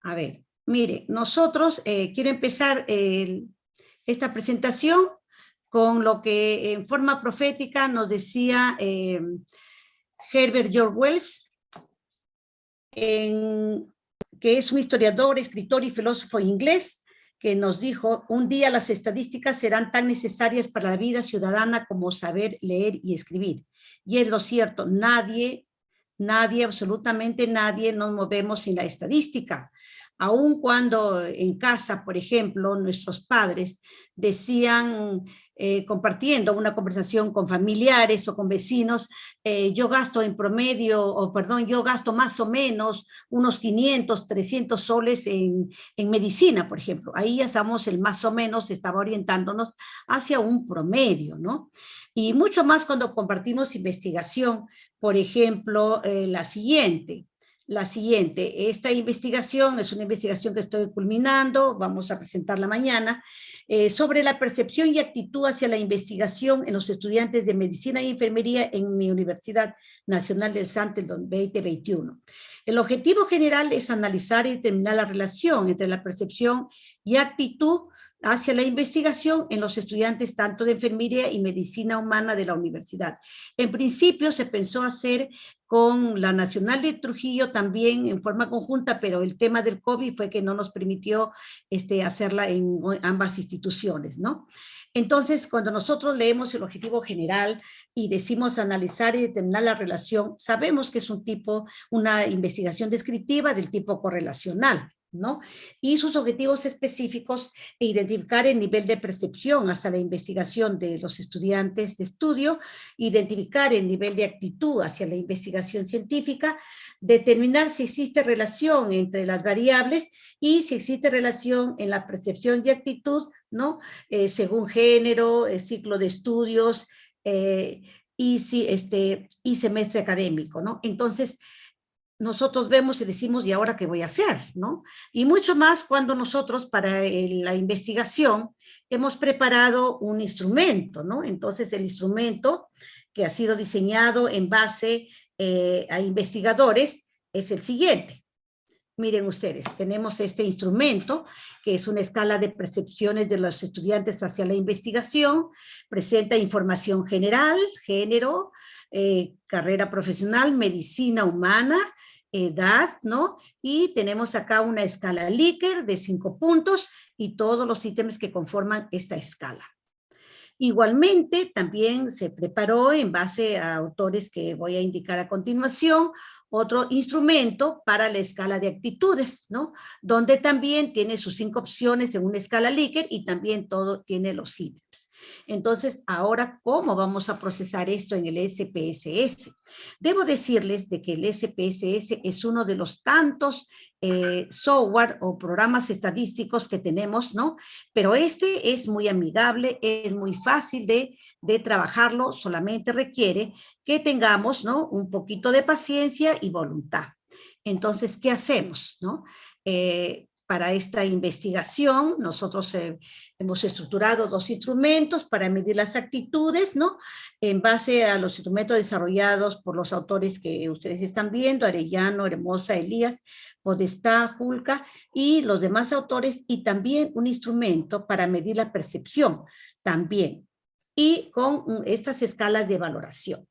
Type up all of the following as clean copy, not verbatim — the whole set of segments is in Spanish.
A ver, mire, nosotros quiero empezar esta presentación con lo que en forma profética nos decía Herbert George Wells, que es un historiador, escritor y filósofo inglés, que nos dijo: un día las estadísticas serán tan necesarias para la vida ciudadana como saber leer y escribir. Y es lo cierto, nadie, absolutamente nadie nos movemos sin la estadística. Aun cuando en casa, por ejemplo, nuestros padres decían, compartiendo una conversación con familiares o con vecinos, yo gasto en promedio, yo gasto más o menos unos 500, 300 soles en medicina, por ejemplo. Ahí ya estamos, el más o menos estaba orientándonos hacia un promedio, ¿no? Y mucho más cuando compartimos investigación, por ejemplo, la siguiente, esta investigación es una investigación que estoy culminando, vamos a presentarla mañana, sobre la percepción y actitud hacia la investigación en los estudiantes de medicina y enfermería en mi Universidad Nacional del Sante el 2021. El objetivo general es analizar y determinar la relación entre la percepción y actitud hacia la investigación en los estudiantes tanto de enfermería y medicina humana de la universidad. En principio se pensó hacer con la Nacional de Trujillo también en forma conjunta, pero el tema del COVID fue que no nos permitió hacerla en ambas instituciones, ¿no? Entonces, cuando nosotros leemos el objetivo general y decimos analizar y determinar la relación, sabemos que es una investigación descriptiva del tipo correlacional, ¿no? Y sus objetivos específicos: identificar el nivel de percepción hacia la investigación de los estudiantes de estudio, identificar el nivel de actitud hacia la investigación científica, determinar si existe relación entre las variables y si existe relación en la percepción y actitud, ¿no? Según género, ciclo de estudios y semestre académico, ¿no? Entonces, nosotros vemos y decimos, ¿y ahora qué voy a hacer? ¿No? Y mucho más cuando nosotros para la investigación hemos preparado un instrumento, ¿no? Entonces el instrumento que ha sido diseñado en base a investigadores es el siguiente. Miren ustedes, tenemos este instrumento que es una escala de percepciones de los estudiantes hacia la investigación, presenta información general, género, carrera profesional, medicina humana, edad, ¿no? Y tenemos acá una escala Likert de 5 puntos y todos los ítems que conforman esta escala. Igualmente, también se preparó en base a autores que voy a indicar a continuación, otro instrumento para la escala de actitudes, ¿no? Donde también tiene sus 5 opciones en una escala Likert y también todo tiene los ítems. Entonces, ahora, ¿cómo vamos a procesar esto en el SPSS? Debo decirles de que el SPSS es uno de los tantos software o programas estadísticos que tenemos, ¿no? Pero este es muy amigable, es muy fácil de trabajarlo, solamente requiere que tengamos, ¿no?, un poquito de paciencia y voluntad. Entonces, ¿qué hacemos, no? Para esta investigación, nosotros hemos estructurado 2 instrumentos para medir las actitudes, ¿no? En base a los instrumentos desarrollados por los autores que ustedes están viendo, Arellano, Hermosa, Elías, Podestá, Julca y los demás autores, y también un instrumento para medir la percepción, también, y con estas escalas de valoración.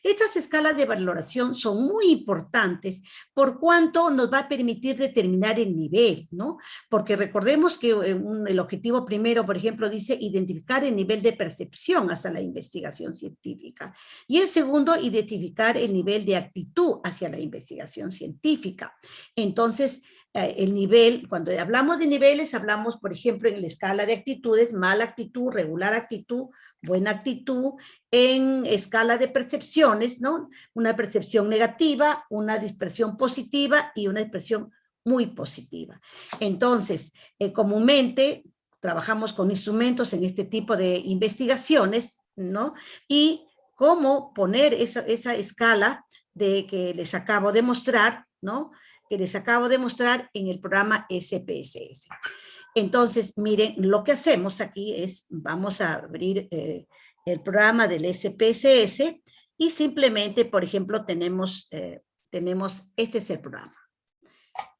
Estas escalas de valoración son muy importantes por cuanto nos va a permitir determinar el nivel, ¿no? Porque recordemos que el objetivo primero, por ejemplo, dice identificar el nivel de percepción hacia la investigación científica. Y el segundo, identificar el nivel de actitud hacia la investigación científica. Entonces, el nivel, cuando hablamos de niveles, hablamos, por ejemplo, en la escala de actitudes, mala actitud, regular actitud, buena actitud, en escala de percepciones, ¿no? Una percepción negativa, una dispersión positiva y una dispersión muy positiva. Entonces, comúnmente trabajamos con instrumentos en este tipo de investigaciones, ¿no? Y cómo poner esa escala que les acabo de mostrar, ¿no? Que les acabo de mostrar en el programa SPSS. Entonces, miren, lo que hacemos aquí es, vamos a abrir el programa del SPSS y simplemente, por ejemplo, tenemos, este es el programa.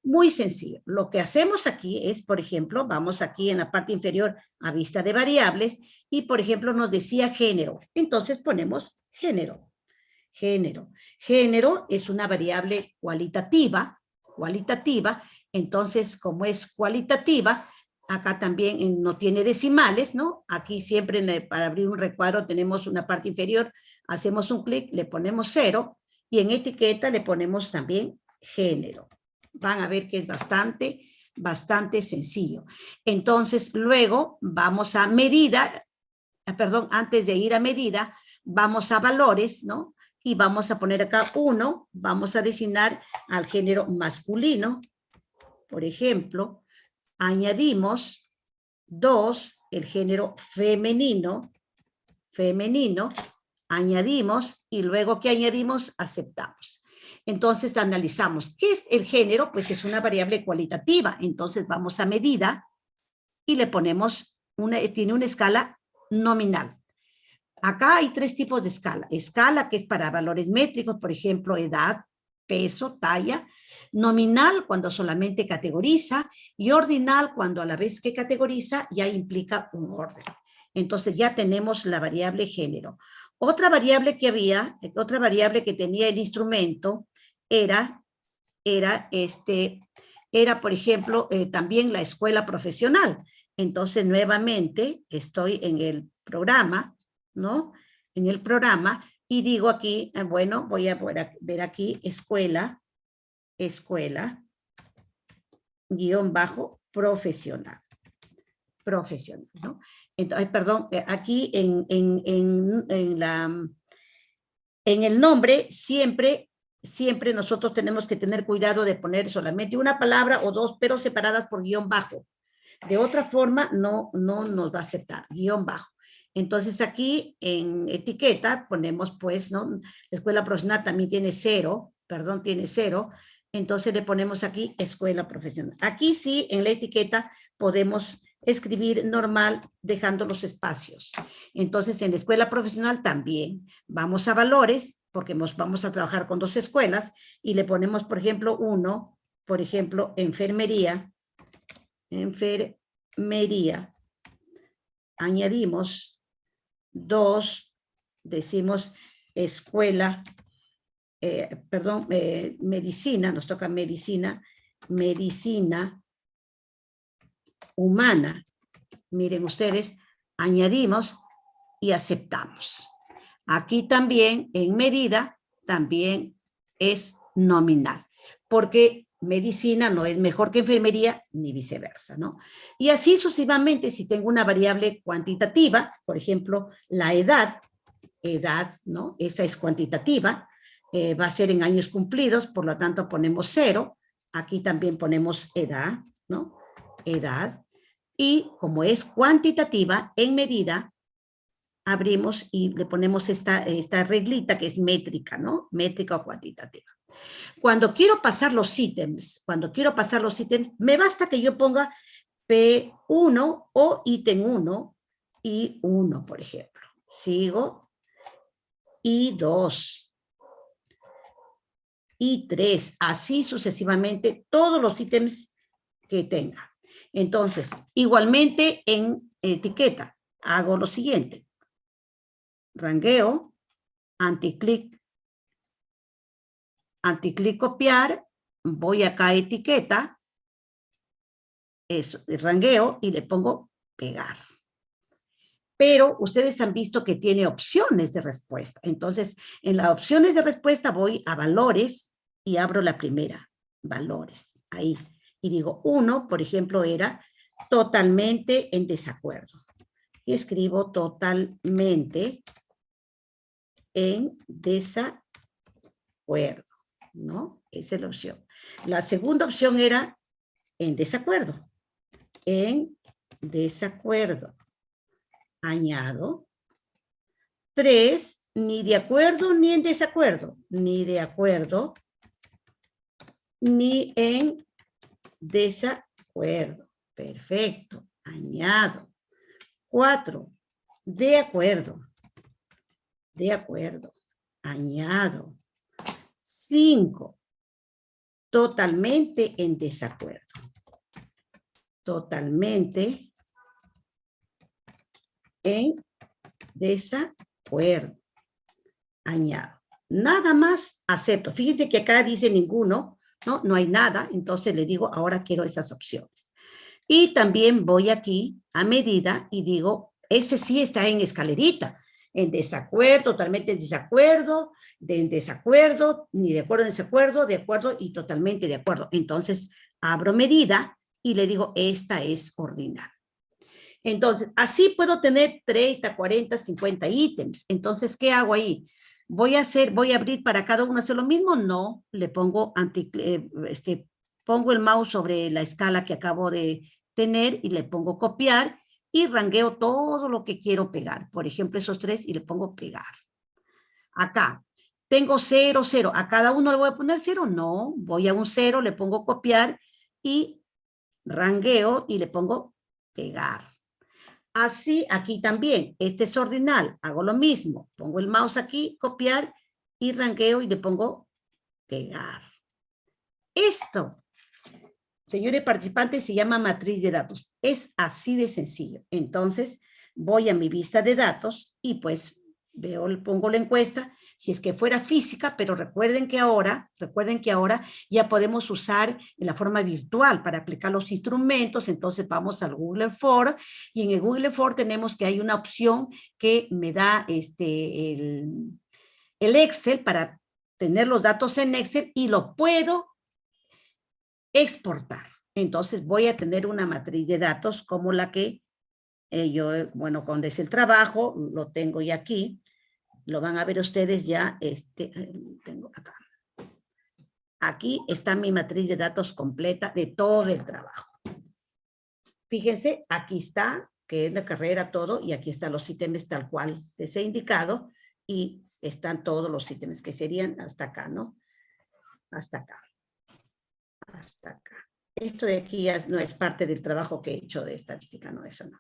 Muy sencillo. Lo que hacemos aquí es, por ejemplo, vamos aquí en la parte inferior a vista de variables y, por ejemplo, nos decía género. Entonces ponemos género. Género. Género es una variable cualitativa. Entonces, como es cualitativa, acá también no tiene decimales, ¿no? Aquí siempre para abrir un recuadro tenemos una parte inferior, hacemos un clic, le ponemos 0 y en etiqueta le ponemos también género. Van a ver que es bastante sencillo. Entonces, luego vamos a medida, perdón, antes de ir a medida, vamos a valores, ¿no? Y vamos a poner acá 1, vamos a designar al género masculino. Por ejemplo, añadimos 2, el género femenino, añadimos y luego que añadimos, aceptamos. Entonces analizamos, ¿qué es el género? Pues es una variable cualitativa, entonces vamos a medida y le ponemos, tiene una escala nominal. Acá hay 3 tipos de escala. Escala que es para valores métricos, por ejemplo, edad, peso, talla. Nominal cuando solamente categoriza y ordinal cuando a la vez que categoriza ya implica un orden. Entonces ya tenemos la variable género. Otra variable que tenía el instrumento era por ejemplo, también la escuela profesional. Entonces nuevamente estoy en el programa, ¿no? En el programa y digo aquí, bueno, voy a ver aquí escuela, guión bajo, profesional, ¿no? Entonces, perdón, aquí en el nombre siempre nosotros tenemos que tener cuidado de poner solamente una palabra o 2, pero separadas por guión bajo. De otra forma, no nos va a aceptar, guión bajo. Entonces aquí en etiqueta ponemos pues, ¿no? La escuela profesional también tiene 0, tiene 0. Entonces le ponemos aquí escuela profesional. Aquí sí, en la etiqueta podemos escribir normal dejando los espacios. Entonces en la escuela profesional también vamos a valores, porque vamos a trabajar con 2 escuelas y le ponemos, por ejemplo, 1, por ejemplo, enfermería. Añadimos 2, decimos escuela, medicina, nos toca medicina humana. Miren ustedes, añadimos y aceptamos. Aquí también, en medida, también es nominal, porque medicina no es mejor que enfermería, ni viceversa, ¿no? Y así sucesivamente, si tengo una variable cuantitativa, por ejemplo, la edad, ¿no? Esa es cuantitativa, va a ser en años cumplidos, por lo tanto ponemos 0, aquí también ponemos edad, ¿no? Edad, y como es cuantitativa, en medida, abrimos y le ponemos esta reglita que es métrica, ¿no? Métrica o cuantitativa. Cuando quiero pasar los ítems, me basta que yo ponga P1 o ítem 1 y 1, por ejemplo. Sigo. Y 2. Y 3. Así sucesivamente todos los ítems que tenga. Entonces, igualmente en etiqueta, hago lo siguiente. Rangueo, anticlic copiar, voy acá a etiqueta, eso, rangueo y le pongo pegar. Pero ustedes han visto que tiene opciones de respuesta. Entonces, en las opciones de respuesta voy a valores y abro la primera, valores, ahí. Y digo 1, por ejemplo, era totalmente en desacuerdo. Y escribo totalmente en desacuerdo, ¿no? Esa es la opción. La segunda opción era en desacuerdo. En desacuerdo. Añado. 3, ni de acuerdo ni en desacuerdo. Ni de acuerdo ni en desacuerdo. Perfecto. Añado. 4, de acuerdo. De acuerdo. Añado. 5, totalmente en desacuerdo. Totalmente en desacuerdo. Añado. Nada más acepto. Fíjense que acá dice ninguno, ¿no? No hay nada, entonces le digo, ahora quiero esas opciones. Y también voy aquí a medida y digo, ese sí está en escalerita, en desacuerdo, totalmente en desacuerdo, en desacuerdo, ni de acuerdo y totalmente de acuerdo. Entonces, abro medida y le digo, esta es ordinal. Entonces, así puedo tener 30, 40, 50 ítems. Entonces, ¿qué hago ahí? ¿Voy a abrir para cada uno hacer lo mismo? No, le pongo pongo el mouse sobre la escala que acabo de tener y le pongo copiar y rangueo todo lo que quiero pegar. Por ejemplo, esos 3 y le pongo pegar. Acá, tengo 0, 0. ¿A cada uno le voy a poner 0? No, voy a un 0, le pongo copiar y rangueo y le pongo pegar. Así aquí también, este es ordinal, hago lo mismo, pongo el mouse aquí, copiar y ranqueo y le pongo pegar. Esto, señores participantes, se llama matriz de datos. Es así de sencillo. Entonces, voy a mi vista de datos y pues pongo la encuesta, si es que fuera física, pero recuerden que ahora ya podemos usar en la forma virtual para aplicar los instrumentos. Entonces vamos al Google Form y en el Google Form tenemos que hay una opción que me da el Excel para tener los datos en Excel y lo puedo exportar. Entonces voy a tener una matriz de datos como la que bueno, cuando es el trabajo, lo tengo ya aquí. Lo van a ver ustedes ya, tengo acá. Aquí está mi matriz de datos completa de todo el trabajo. Fíjense, aquí está, que es la carrera, todo, y aquí están los ítems tal cual les he indicado, y están todos los ítems que serían hasta acá, ¿no? Hasta acá. Hasta acá. Esto de aquí ya no es parte del trabajo que he hecho de estadística, no, eso no.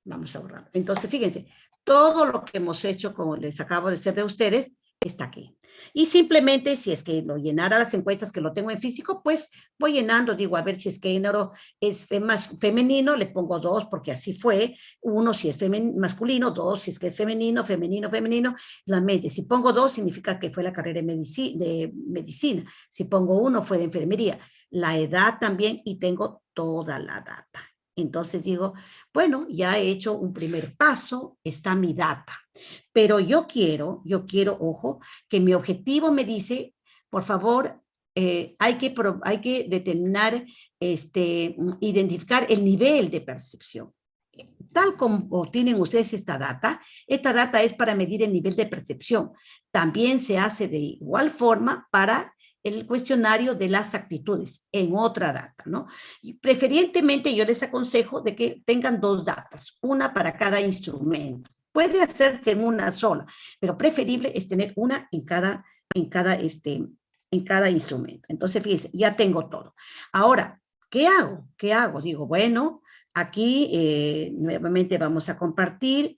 Vamos a borrar. Entonces, fíjense, todo lo que hemos hecho, como les acabo de decir de ustedes, está aquí. Y simplemente, si es que lo llenara las encuestas que lo tengo en físico, pues voy llenando, digo, a ver si es que género es más femenino, le pongo 2 porque así fue, 1 si es masculino, 2 si es que es femenino, la mente. Si pongo 2 significa que fue la carrera de medicina, si pongo 1 fue de enfermería, la edad también y tengo toda la data. Entonces digo, bueno, ya he hecho un primer paso, está mi data. Pero yo quiero, ojo, que mi objetivo me dice, por favor, hay que determinar, identificar el nivel de percepción. Tal como tienen ustedes esta data es para medir el nivel de percepción. También se hace de igual forma para el cuestionario de las actitudes en otra data, ¿no? Y preferentemente yo les aconsejo de que tengan 2 datas, una para cada instrumento. Puede hacerse en una sola, pero preferible es tener una en cada instrumento. Entonces, fíjense, ya tengo todo. Ahora, ¿qué hago? Digo, bueno, aquí nuevamente vamos a compartir.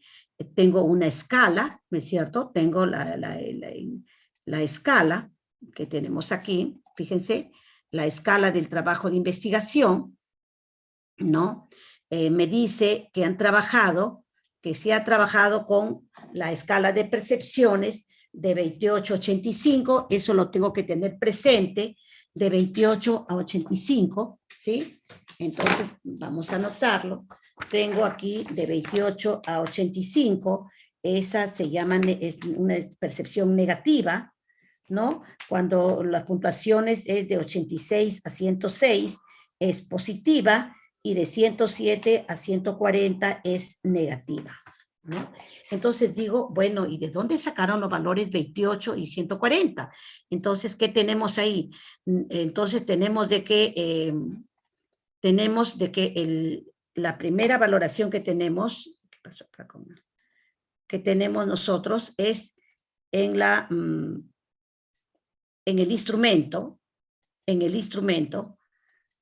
Tengo una escala, ¿no es cierto? Tengo la escala que tenemos aquí, fíjense, la escala del trabajo de investigación, ¿no? Me dice que se ha trabajado con la escala de percepciones de 28 a 85, eso lo tengo que tener presente, de 28 a 85, ¿sí? Entonces, vamos a anotarlo. Tengo aquí de 28 a 85, esa se llama, es una percepción negativa, ¿no? Cuando las puntuaciones es de 86 a 106, es positiva, y de 107 a 140 es negativa, ¿no? Entonces digo, bueno, ¿y de dónde sacaron los valores 28 y 140? Entonces, ¿qué tenemos ahí? Entonces tenemos de que, la primera valoración que tenemos, ¿qué pasó acá que tenemos nosotros es en el instrumento,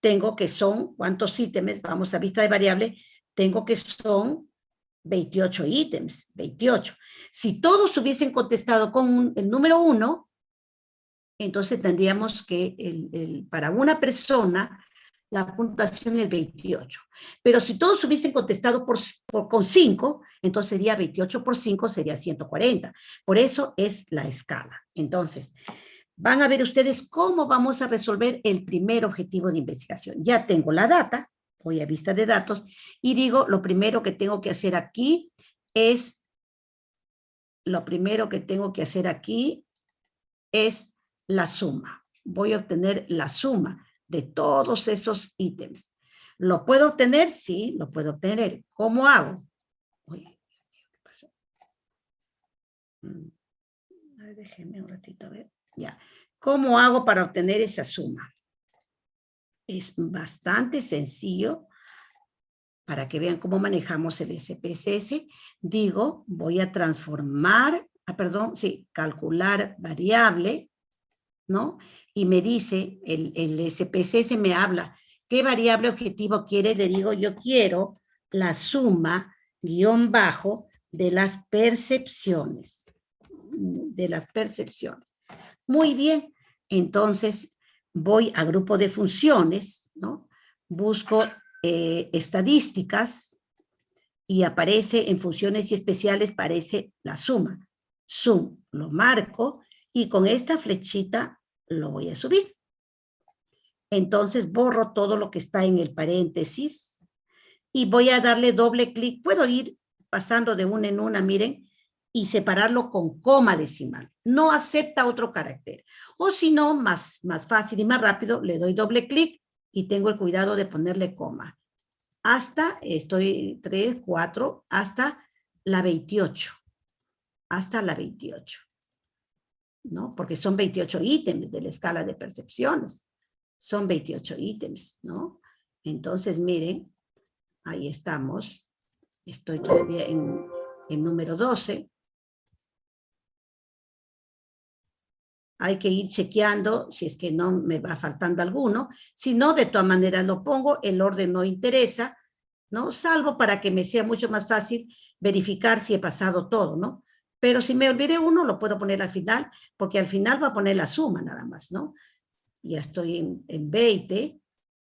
tengo que son, ¿cuántos ítems? Vamos a vista de variable, tengo que son 28 ítems, 28. Si todos hubiesen contestado con el número 1, entonces tendríamos que para una persona la puntuación es 28. Pero si todos hubiesen contestado con 5, entonces sería 28 por 5, sería 140. Por eso es la escala. Entonces, van a ver ustedes cómo vamos a resolver el primer objetivo de investigación. Ya tengo la data, voy a vista de datos, y digo, lo primero que tengo que hacer aquí es la suma. Voy a obtener la suma de todos esos ítems. ¿Lo puedo obtener? Sí, lo puedo obtener. ¿Cómo hago? Oye, ¿qué pasó? A ver, déjenme un ratito, a ver. Ya. ¿Cómo hago para obtener esa suma? Es bastante sencillo. Para que vean cómo manejamos el SPSS, digo, voy a transformar, calcular variable, ¿no? Y me dice, el SPSS me habla, ¿qué variable objetivo quiere? Le digo, yo quiero la suma guión bajo de las percepciones. Muy bien, entonces voy a grupo de funciones, ¿no? Busco estadísticas y aparece en funciones y especiales, aparece la suma. Sum, lo marco y con esta flechita lo voy a subir. Entonces borro todo lo que está en el paréntesis y voy a darle doble clic. Puedo ir pasando de una en una, miren, y separarlo con coma decimal. No acepta otro carácter. O si no, más fácil y más rápido, le doy doble clic y tengo el cuidado de ponerle coma. Hasta, 3, 4, hasta la 28. Hasta la 28. ¿No? Porque son 28 ítems de la escala de percepciones. Son 28 ítems, ¿no? Entonces, miren, ahí estamos. Estoy todavía en número 12. Hay que ir chequeando si es que no me va faltando alguno. Si no, de todas maneras lo pongo. El orden no interesa, ¿no? Salvo para que me sea mucho más fácil verificar si he pasado todo, ¿no? Pero si me olvidé uno, lo puedo poner al final, porque al final va a poner la suma nada más, ¿no? Ya estoy en 20,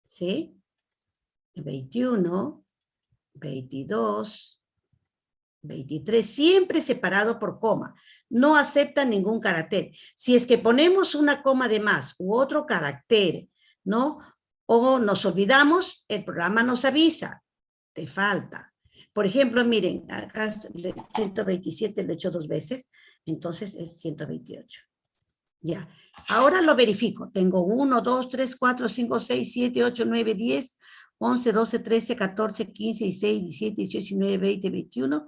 ¿sí? 21, 22, 23, siempre separado por coma. No acepta ningún carácter. Si es que ponemos una coma de más u otro carácter, ¿no? O nos olvidamos, el programa nos avisa, te falta. Por ejemplo, miren, acá 127 lo he hecho 2 veces, entonces es 128. Ya, ahora lo verifico. Tengo 1, 2, 3, 4, 5, 6, 7, 8, 9, 10, 11, 12, 13, 14, 15, 16, 17, 18, 19, 20, 21,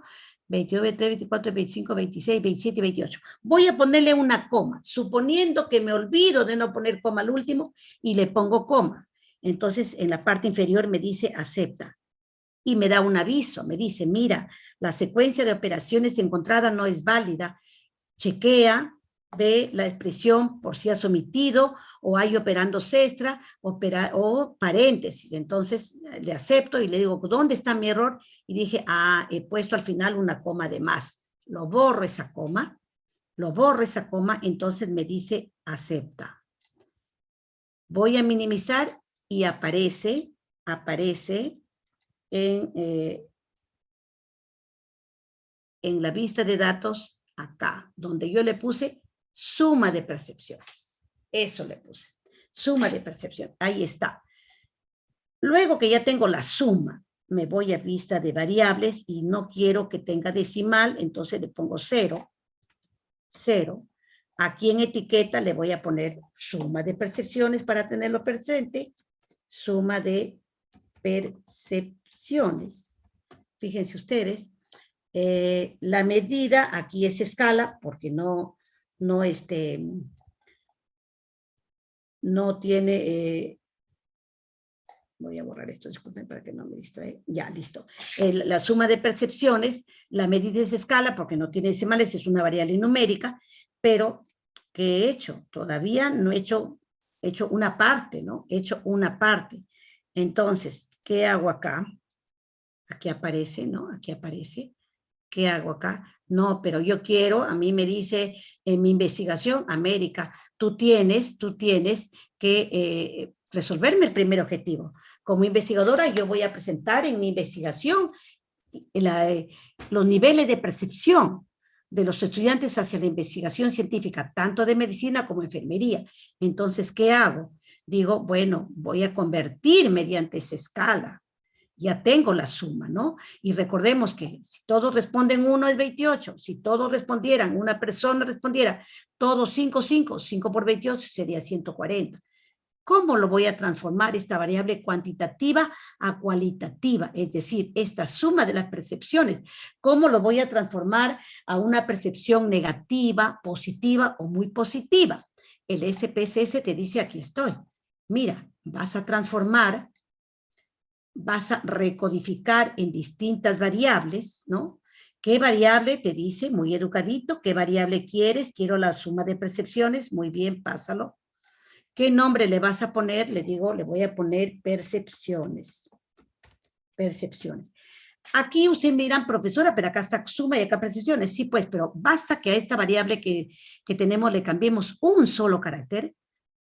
22, 23, 24, 25, 26, 27, 28. Voy a ponerle una coma, suponiendo que me olvido de no poner coma al último y le pongo coma. Entonces, en la parte inferior me dice acepta. Y me da un aviso, me dice, mira, la secuencia de operaciones encontrada no es válida. Chequea, ve la expresión por si has omitido o hay operandos extra o paréntesis. Entonces le acepto y le digo, ¿dónde está mi error? Y dije, he puesto al final una coma de más. Lo borro esa coma, entonces me dice acepta. Voy a minimizar y aparece en la vista de datos acá, donde yo le puse suma de percepciones. Eso le puse, suma de percepción. Ahí está. Luego que ya tengo la suma, me voy a vista de variables y no quiero que tenga decimal, entonces le pongo 0. 0. Aquí en etiqueta le voy a poner suma de percepciones para tenerlo presente. Suma de percepciones. Fíjense ustedes. La medida aquí es escala porque no tiene, voy a borrar esto, disculpen para que no me distraiga, ya, listo. La suma de percepciones, la medida es escala porque no tiene decimales, es una variable numérica, pero ¿qué he hecho? Todavía no he hecho una parte, ¿no? He hecho una parte. Entonces, ¿qué hago acá? Aquí aparece, ¿no? Aquí aparece. ¿Qué hago acá? No, pero yo quiero, a mí me dice en mi investigación, América, tú tienes que resolverme el primer objetivo. Como investigadora, yo voy a presentar en mi investigación los niveles de percepción de los estudiantes hacia la investigación científica, tanto de medicina como enfermería. Entonces, ¿qué hago? Digo, bueno, voy a convertir mediante esa escala. Ya tengo la suma, ¿no? Y recordemos que si todos responden 1 es 28, si todos respondieran, una persona respondiera, todos 5, 5, 5 por 28 sería 140. ¿Cómo lo voy a transformar esta variable cuantitativa a cualitativa? Es decir, esta suma de las percepciones, ¿cómo lo voy a transformar a una percepción negativa, positiva o muy positiva? El SPSS te dice, aquí estoy. Mira, vas a transformar, vas a recodificar en distintas variables, ¿no? ¿Qué variable te dice? Muy educadito. ¿Qué variable quieres? Quiero la suma de percepciones. Muy bien, pásalo. ¿Qué nombre le vas a poner? Le digo, le voy a poner percepciones. Percepciones. Aquí ustedes me dirán, profesora, pero acá está suma y acá percepciones. Sí, pues, pero basta que a esta variable que tenemos le cambiemos un solo carácter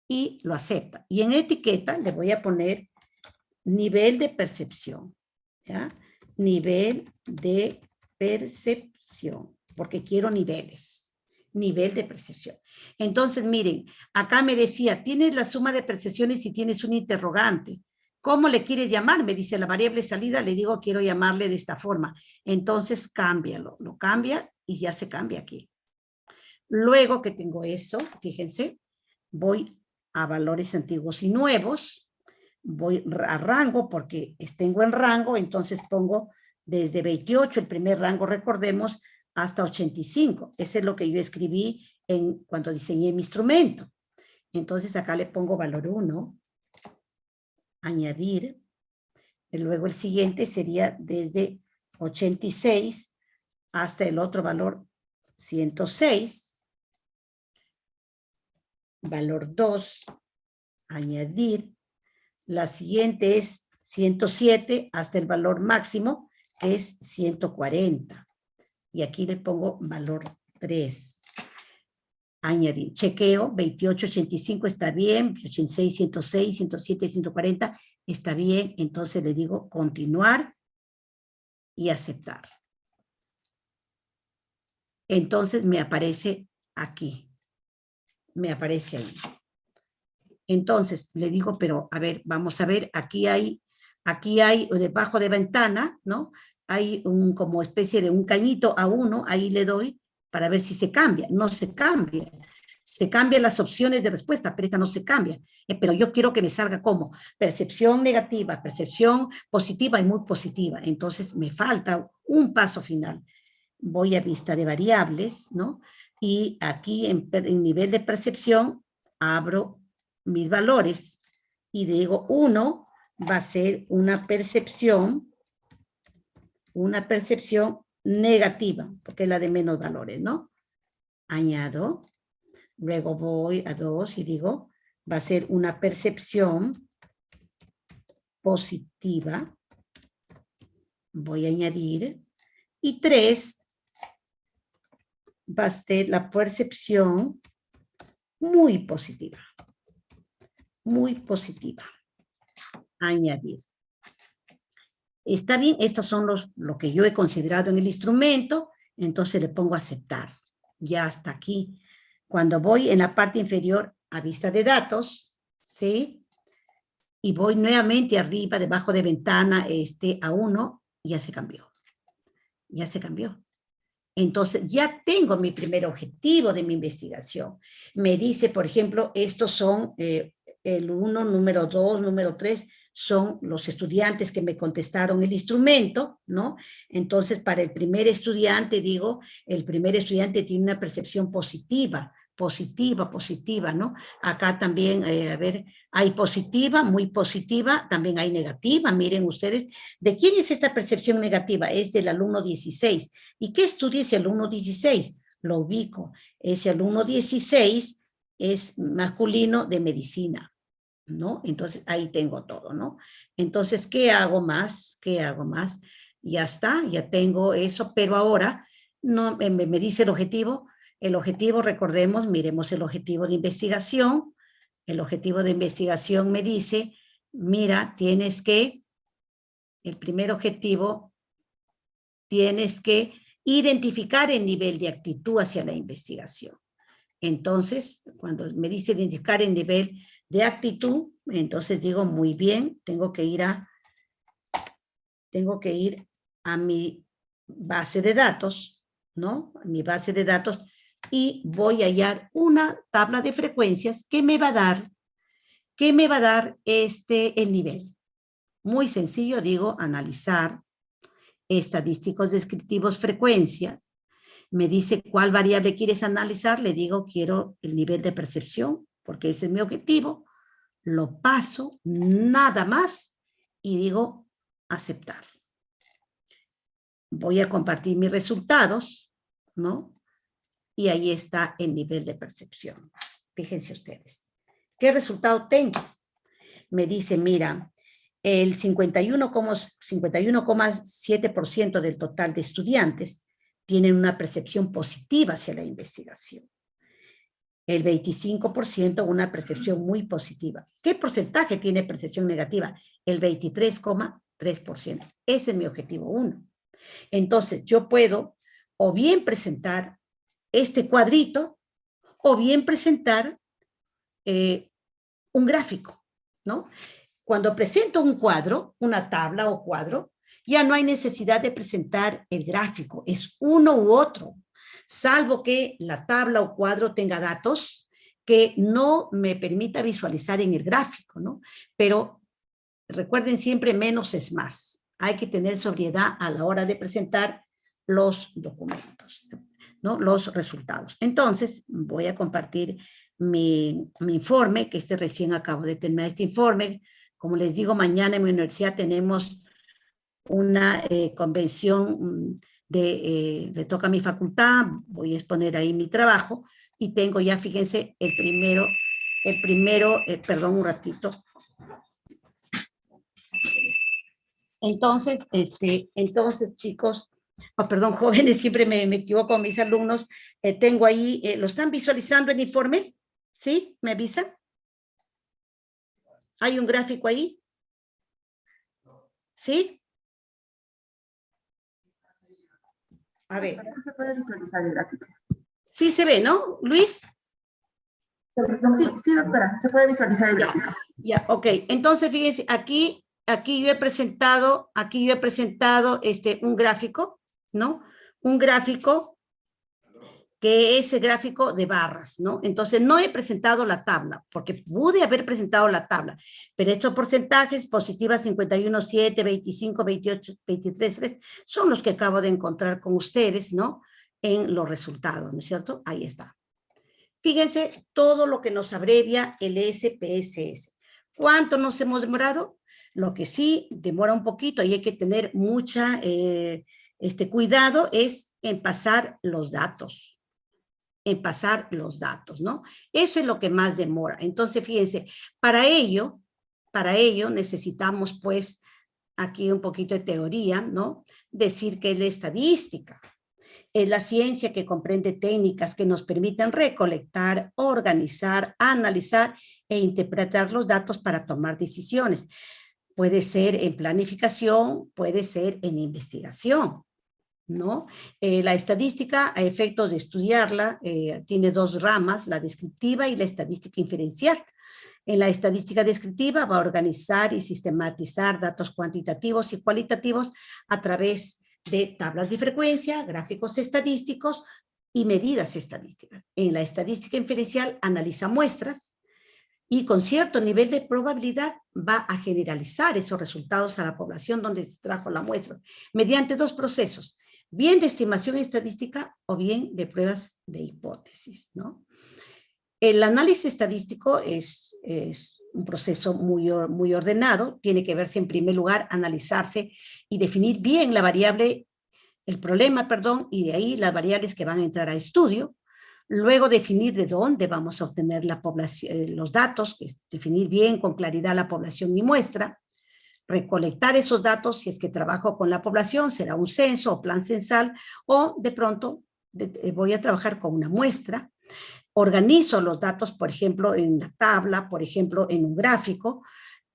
y lo acepta. Y en etiqueta le voy a poner nivel de percepción. ¿Ya? Nivel de percepción, porque quiero niveles. Nivel de percepción. Entonces, miren, acá me decía, tienes la suma de percepciones y tienes un interrogante. ¿Cómo le quieres llamar? Me dice la variable salida, le digo, quiero llamarle de esta forma. Entonces, cámbialo. Lo cambia y ya se cambia aquí. Luego que tengo eso, fíjense, voy a valores antiguos y nuevos. Voy a rango porque tengo en rango, entonces pongo desde 28, el primer rango, recordemos, hasta 85. Ese es lo que yo escribí cuando diseñé mi instrumento. Entonces acá le pongo valor 1, añadir, y luego el siguiente sería desde 86 hasta el otro valor 106, valor 2, añadir, la siguiente es 107 hasta el valor máximo, que es 140. Y aquí le pongo valor 3. Añadir. Chequeo, 28, 85 está bien, 86, 106, 107, 140 está bien. Entonces le digo continuar y aceptar. Entonces me aparece aquí. Me aparece ahí. Entonces le digo, pero a ver, vamos a ver, aquí hay debajo de ventana, ¿no? Hay como especie de un cañito a 1, ahí le doy para ver si se cambia. No se cambia. Se cambian las opciones de respuesta, pero esta no se cambia. Pero yo quiero que me salga como percepción negativa, percepción positiva y muy positiva. Entonces me falta un paso final. Voy a vista de variables, ¿no? Y aquí en nivel de percepción abro mis valores y digo 1 va a ser una percepción negativa, porque es la de menos valores, ¿no? Añado, luego voy a 2 y digo, va a ser una percepción positiva, voy a añadir, y 3 va a ser la percepción muy positiva. Muy positiva. Añadir. Está bien, estos son lo que yo he considerado en el instrumento, entonces le pongo aceptar. Ya hasta aquí. Cuando voy en la parte inferior a vista de datos, ¿sí? Y voy nuevamente arriba, debajo de ventana, a 1, ya se cambió. Ya se cambió. Entonces, ya tengo mi primer objetivo de mi investigación. Me dice, por ejemplo, estos son el 1, número 2, número 3, son los estudiantes que me contestaron el instrumento, ¿no? Entonces, para el primer estudiante, digo, el primer estudiante tiene una percepción positiva, ¿no? Acá también, a ver, hay positiva, muy positiva, también hay negativa. Miren ustedes, ¿de quién es esta percepción negativa? Es del alumno 16. ¿Y qué estudia ese alumno 16? Lo ubico. Ese alumno 16 es masculino de medicina, ¿no? Entonces, ahí tengo todo, ¿no? Entonces, ¿qué hago más? ¿Qué hago más? Ya está, ya tengo eso, pero ahora no, me dice el objetivo, recordemos, miremos el objetivo de investigación. El objetivo de investigación me dice, mira, el primer objetivo, tienes que identificar el nivel de actitud hacia la investigación. Entonces, cuando me dice identificar el nivel de actitud, entonces digo, muy bien, tengo que ir a mi base de datos, ¿no? A mi base de datos, y voy a hallar una tabla de frecuencias que me va a dar, el nivel. Muy sencillo, digo, analizar estadísticos descriptivos frecuencias. Me dice cuál variable quieres analizar, le digo quiero el nivel de percepción, porque ese es mi objetivo, lo paso, nada más, y digo aceptar. Voy a compartir mis resultados, ¿no? Y ahí está el nivel de percepción. Fíjense ustedes. ¿Qué resultado tengo? Me dice, mira, el 51,7% del total de estudiantes tienen una percepción positiva hacia la investigación. El 25% una percepción muy positiva. ¿Qué porcentaje tiene percepción negativa? El 23,3%. Ese es mi objetivo 1. Entonces, yo puedo o bien presentar este cuadrito o bien presentar un gráfico, ¿no? Cuando presento un cuadro, una tabla o cuadro, ya no hay necesidad de presentar el gráfico, es uno u otro, salvo que la tabla o cuadro tenga datos que no me permita visualizar en el gráfico, ¿no? Pero recuerden siempre, menos es más. Hay que tener sobriedad a la hora de presentar los documentos, ¿no? Los resultados. Entonces, voy a compartir mi informe, que recién acabo de terminar este informe. Como les digo, mañana en mi universidad tenemos una convención le toca a mi facultad, voy a exponer ahí mi trabajo, y tengo ya, fíjense, perdón un ratito. Entonces, chicos, perdón, jóvenes, siempre me equivoco con mis alumnos, tengo ahí, ¿lo están visualizando el informe? ¿Sí? ¿Me avisan? ¿Hay un gráfico ahí? ¿Sí? A ver. Se puede visualizar el gráfico. Sí se ve, ¿no, Luis? Sí, doctora, se puede visualizar el gráfico. Ya, ok. Entonces, fíjense, aquí yo he presentado, un gráfico, ¿no? Un gráfico que es el gráfico de barras, ¿no? Entonces, no he presentado la tabla, porque pude haber presentado la tabla, pero estos porcentajes, positivas 51,7, 25, 28, 23, 3, son los que acabo de encontrar con ustedes, ¿no? En los resultados, ¿no es cierto? Ahí está. Fíjense todo lo que nos abrevia el SPSS. ¿Cuánto nos hemos demorado? Lo que sí demora un poquito y hay que tener mucha cuidado es en pasar los datos. ¿No? Eso es lo que más demora. Entonces, fíjense, para ello necesitamos, pues, aquí un poquito de teoría, ¿no? Decir que es la estadística. Es la ciencia que comprende técnicas que nos permitan recolectar, organizar, analizar e interpretar los datos para tomar decisiones. Puede ser en planificación, puede ser en investigación, ¿no? La estadística, a efectos de estudiarla, tiene dos ramas, la descriptiva y la estadística inferencial. En la estadística descriptiva va a organizar y sistematizar datos cuantitativos y cualitativos a través de tablas de frecuencia, gráficos estadísticos y medidas estadísticas. En la estadística inferencial analiza muestras y con cierto nivel de probabilidad va a generalizar esos resultados a la población donde se extrajo la muestra mediante dos procesos, bien de estimación estadística o bien de pruebas de hipótesis, ¿no? El análisis estadístico es un proceso muy ordenado, tiene que verse en primer lugar, analizarse y definir bien el problema, y de ahí las variables que van a entrar a estudio, luego definir de dónde vamos a obtener los datos, definir bien con claridad la población y muestra, recolectar esos datos, si es que trabajo con la población, será un censo o plan censal, o de pronto voy a trabajar con una muestra, organizo los datos, por ejemplo, en una tabla, por ejemplo, en un gráfico,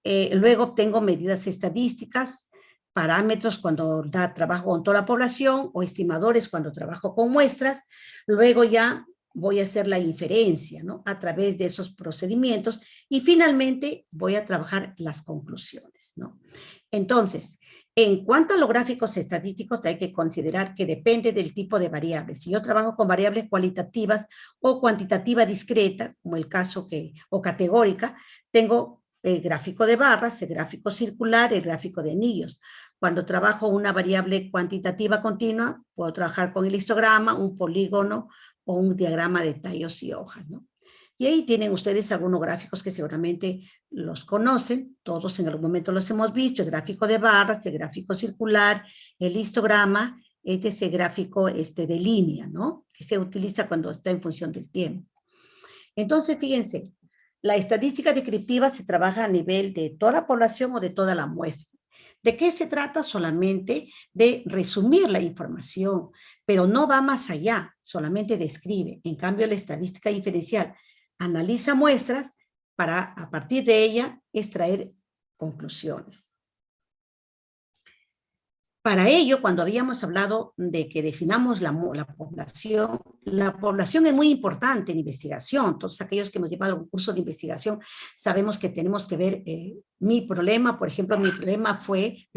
luego obtengo medidas estadísticas, parámetros cuando trabajo con toda la población, o estimadores cuando trabajo con muestras, luego ya voy a hacer la inferencia, ¿no? A través de esos procedimientos, y finalmente voy a trabajar las conclusiones, ¿no? Entonces, en cuanto a los gráficos estadísticos, hay que considerar que depende del tipo de variables. Si yo trabajo con variables cualitativas o cuantitativa discreta, como el caso o categórica, tengo el gráfico de barras, el gráfico circular, el gráfico de anillos. Cuando trabajo una variable cuantitativa continua, puedo trabajar con el histograma, un polígono o un diagrama de tallos y hojas, ¿no? Y ahí tienen ustedes algunos gráficos que seguramente los conocen, todos en algún momento los hemos visto, el gráfico de barras, el gráfico circular, el histograma, este es el gráfico de línea, ¿no? Que se utiliza cuando está en función del tiempo. Entonces, fíjense, la estadística descriptiva se trabaja a nivel de toda la población o de toda la muestra. ¿De qué se trata? Solamente de resumir la información, pero no va más allá, solamente describe. En cambio, la estadística inferencial analiza muestras para, a partir de ella, extraer conclusiones. Para ello, cuando habíamos hablado de que definamos la población es muy importante en investigación. Todos aquellos que hemos llevado un curso de investigación sabemos que tenemos que ver mi problema. Por ejemplo, mi problema fue,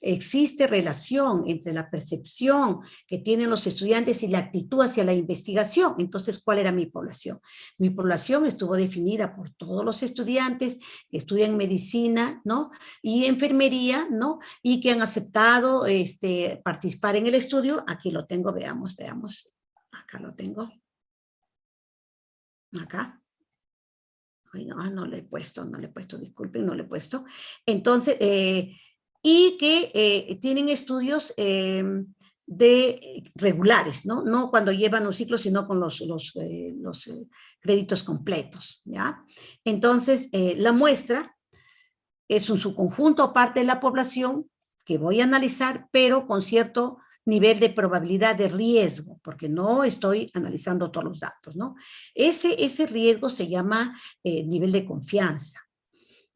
existe relación entre la percepción que tienen los estudiantes y la actitud hacia la investigación. Entonces, ¿cuál era mi población? Mi población estuvo definida por todos los estudiantes que estudian medicina, ¿no? Y enfermería, ¿no? Y que han aceptado participar en el estudio. Aquí lo tengo, veamos, acá lo tengo, acá. Ay, no le he puesto, disculpen, no le he puesto. Entonces, y que tienen estudios regulares, ¿no? No cuando llevan un ciclo, sino con los créditos completos, ¿ya? Entonces, la muestra es un subconjunto o parte de la población que voy a analizar, pero con cierto nivel de probabilidad de riesgo, porque no estoy analizando todos los datos, ¿no? Ese riesgo se llama nivel de confianza,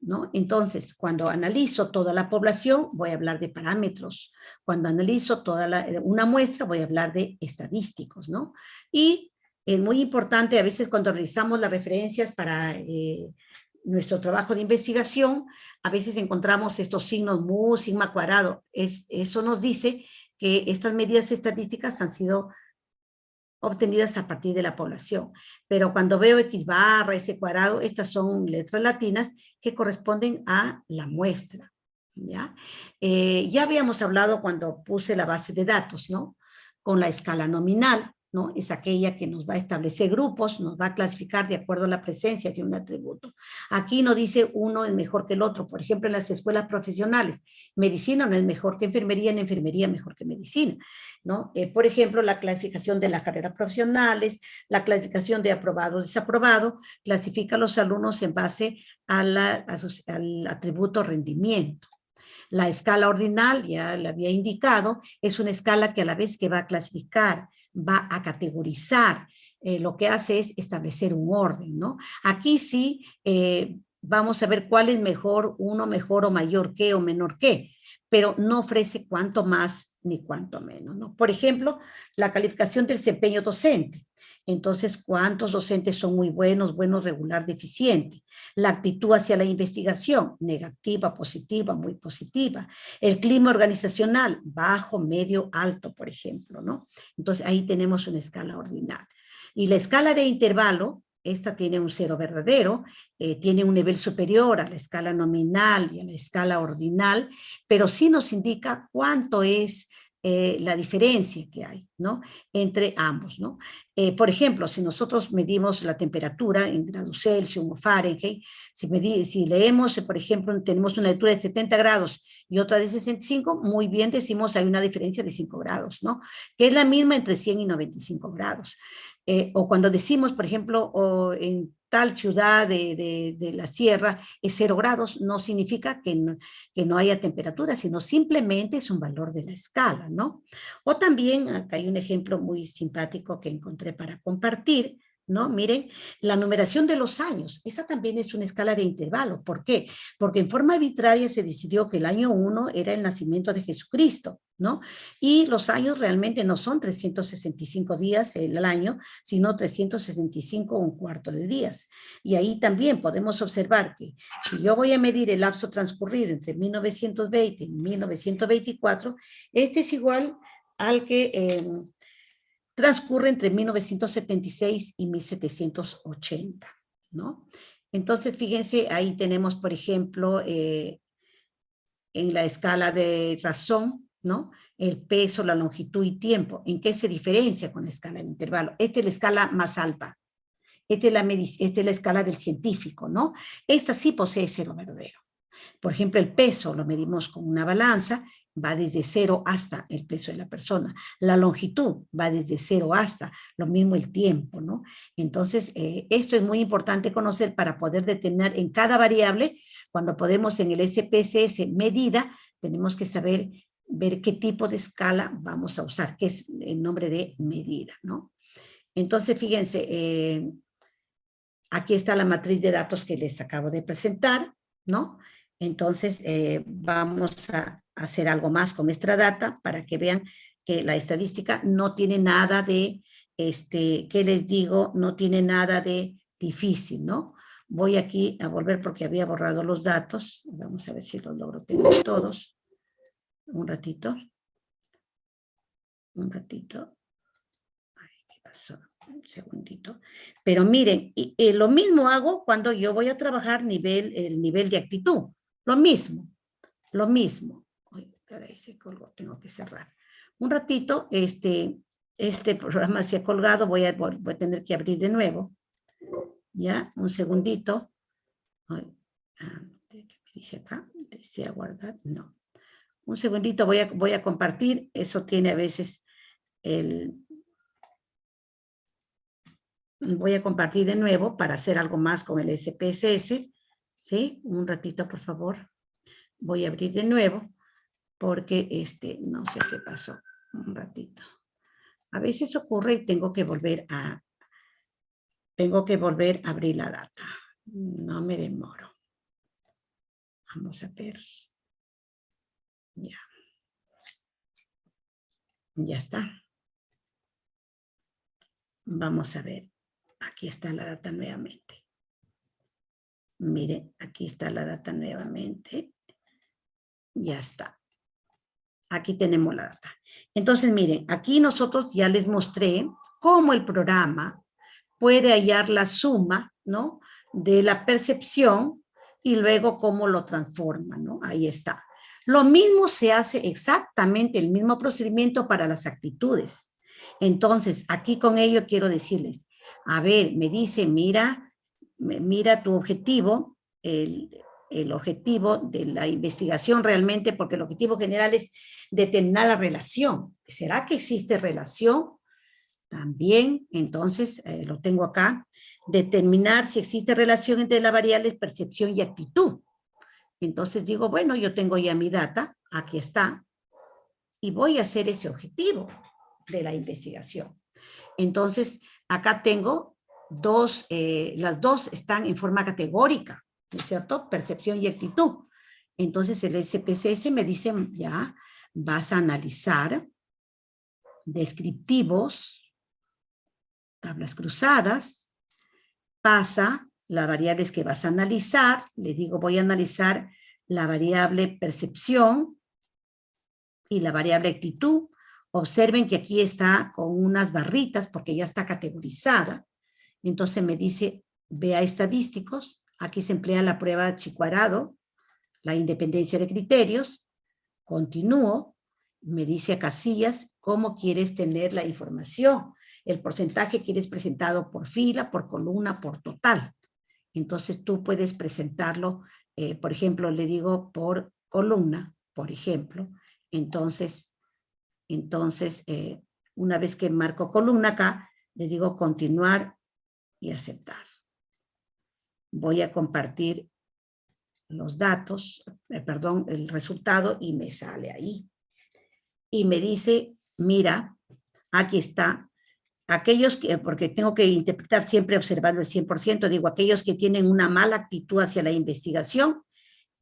¿no? Entonces, cuando analizo toda la población, voy a hablar de parámetros. Cuando analizo una muestra, voy a hablar de estadísticos, ¿no? Y es muy importante, a veces cuando realizamos las referencias para nuestro trabajo de investigación, a veces encontramos estos signos mu, sigma cuadrado. Eso nos dice que estas medidas estadísticas han sido obtenidas a partir de la población. Pero cuando veo X barra, S cuadrado, estas son letras latinas que corresponden a la muestra, ¿ya? Ya habíamos hablado cuando puse la base de datos, ¿no? Con la escala nominal, ¿no? Es aquella que nos va a establecer grupos, nos va a clasificar de acuerdo a la presencia de un atributo. Aquí no dice uno es mejor que el otro. Por ejemplo, en las escuelas profesionales, medicina no es mejor que enfermería, en enfermería mejor que medicina, ¿no? Por ejemplo, la clasificación de las carreras profesionales, la clasificación de aprobado, desaprobado, clasifica a los alumnos en base al atributo rendimiento. La escala ordinal, ya lo había indicado, es una escala que a la vez que va a clasificar, va a categorizar, lo que hace es establecer un orden, ¿no? Aquí sí vamos a ver cuál es mejor, uno mejor o mayor que o menor que, pero no ofrece cuánto más ni cuánto menos, ¿no? Por ejemplo, la calificación del desempeño docente. Entonces, ¿cuántos docentes son muy buenos, regular, deficiente? La actitud hacia la investigación, negativa, positiva, muy positiva. El clima organizacional, bajo, medio, alto, por ejemplo, ¿no? Entonces, ahí tenemos una escala ordinal. Y la escala de intervalo, esta tiene un cero verdadero, tiene un nivel superior a la escala nominal y a la escala ordinal, pero sí nos indica cuánto es la diferencia que hay, ¿no? Entre ambos, ¿no? Por ejemplo, si nosotros medimos la temperatura en grados Celsius o Fahrenheit, si leemos, por ejemplo, tenemos una lectura de 70 grados y otra de 65, muy bien decimos hay una diferencia de 5 grados, ¿no? Que es la misma entre 100 y 95 grados. O cuando decimos, por ejemplo, o en tal ciudad de la sierra es 0 grados, no significa que no haya temperatura, sino simplemente es un valor de la escala, ¿no? O también, acá hay un ejemplo muy simpático que encontré para compartir, ¿no? Miren, la numeración de los años, esa también es una escala de intervalo. ¿Por qué? Porque en forma arbitraria se decidió que el año 1 era el nacimiento de Jesucristo, ¿no? Y los años realmente no son 365 días el año, sino 365 un cuarto de días. Y ahí también podemos observar que si yo voy a medir el lapso transcurrido entre 1920 y 1924, este es igual al que transcurre entre 1976 y 1780, ¿no? Entonces, fíjense, ahí tenemos, por ejemplo, en la escala de razón, ¿no? El peso, la longitud y tiempo. ¿En qué se diferencia con la escala de intervalo? Esta es la escala más alta. Esta es la escala del científico, ¿no? Esta sí posee cero verdadero. Por ejemplo, el peso lo medimos con una balanza, va desde 0 hasta el peso de la persona. La longitud va desde 0 hasta, lo mismo el tiempo, ¿no? Entonces, esto es muy importante conocer para poder determinar en cada variable, cuando podemos en el SPSS medida, tenemos que saber ver qué tipo de escala vamos a usar, que es el nombre de medida, ¿no? Entonces, fíjense, aquí está la matriz de datos que les acabo de presentar, ¿no? Entonces, vamos a hacer algo más con nuestra data para que vean que la estadística no tiene nada de, ¿qué les digo? No tiene nada de difícil, ¿no? Voy aquí a volver porque había borrado los datos. Vamos a ver si los logro tener todos. Un ratito. Un ratito. Ay, ¿qué pasó? Un segundito. Pero miren, lo mismo hago cuando yo voy a trabajar el nivel de actitud. Lo mismo, lo mismo. Uy, ahí se colgó, tengo que cerrar. Un ratito, este programa se ha colgado, voy a tener que abrir de nuevo. Ya, un segundito. Ay, ¿qué me dice acá? ¿Desea guardar? No. Un segundito, voy a compartir. Eso tiene a veces voy a compartir de nuevo para hacer algo más con el SPSS. ¿Sí? Un ratito, por favor. Voy a abrir de nuevo porque no sé qué pasó. Un ratito. A veces ocurre y tengo que volver a abrir la data. No me demoro. Vamos a ver. Ya. Ya está. Vamos a ver. Aquí está la data nuevamente. Miren, aquí está la data nuevamente. Ya está. Aquí tenemos la data. Entonces, miren, aquí nosotros ya les mostré cómo el programa puede hallar la suma, ¿no? De la percepción y luego cómo lo transforma, ¿no? Ahí está. Lo mismo se hace exactamente el mismo procedimiento para las actitudes. Entonces, aquí con ello quiero decirles, a ver, me dice, mira tu objetivo, el objetivo de la investigación realmente, porque el objetivo general es determinar la relación. ¿Será que existe relación? También, entonces, lo tengo acá, determinar si existe relación entre las variables percepción y actitud. Entonces digo, bueno, yo tengo ya mi data, aquí está, y voy a hacer ese objetivo de la investigación. Entonces, acá tengo las dos están en forma categórica, ¿no es cierto? Percepción y actitud. Entonces, el SPSS me dice, ya, vas a analizar descriptivos, tablas cruzadas, pasa las variables que vas a analizar, le digo, voy a analizar la variable percepción y la variable actitud. Observen que aquí está con unas barritas porque ya está categorizada. Entonces me dice, vea estadísticos, aquí se emplea la prueba Chi-Cuadrado, la independencia de criterios, continúo, me dice a casillas cómo quieres tener la información, el porcentaje quieres presentado por fila, por columna, por total. Entonces tú puedes presentarlo, por ejemplo, le digo por columna, por ejemplo. Entonces una vez que marco columna acá, Le digo continuar y aceptar. Voy a compartir los datos, perdón, el resultado y me sale ahí. Y me dice, mira, aquí está. Aquellos que, porque tengo que interpretar siempre observando el 100%, digo, aquellos que tienen una mala actitud hacia la investigación,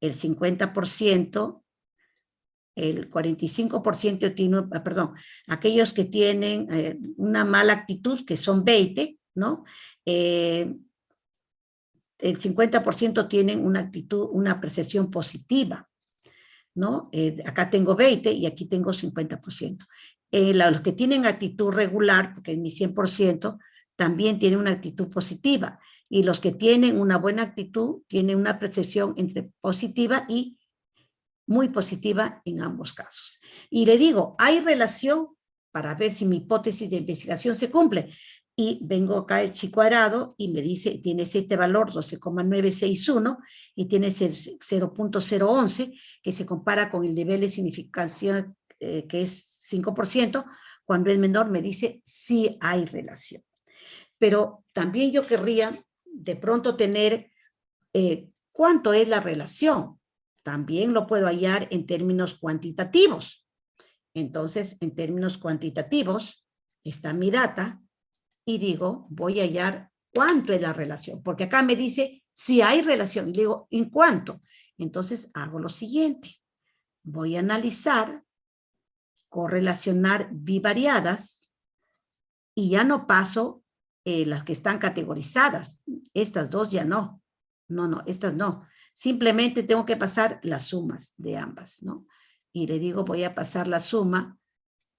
el 50%, el 45% tiene, perdón, aquellos que tienen una mala actitud, que son 20, ¿no? El 50% tienen una actitud, una percepción positiva, ¿no? Acá tengo 20 y aquí tengo 50%. Los que tienen actitud regular, porque es mi 100%, también tienen una actitud positiva. Y los que tienen una buena actitud tienen una percepción entre positiva y muy positiva en ambos casos. Y le digo, hay relación para ver si mi hipótesis de investigación se cumple. Y vengo acá el chi cuadrado y me dice, tienes este valor 12,961 y tienes el 0.011 que se compara con el nivel de significancia que es 5%, cuando es menor me dice sí hay relación. Pero también yo querría de pronto tener cuánto es la relación. También lo puedo hallar en términos cuantitativos. Entonces, en términos cuantitativos, está mi data y digo, voy a hallar cuánto es la relación, porque acá me dice si hay relación. Y digo, ¿en cuánto? Entonces, hago lo siguiente. Voy a analizar, correlacionar bivariadas y ya no paso las que están categorizadas. Estas dos ya no. No, estas no. Simplemente tengo que pasar las sumas de ambas, ¿no? Y le digo, voy a pasar la suma,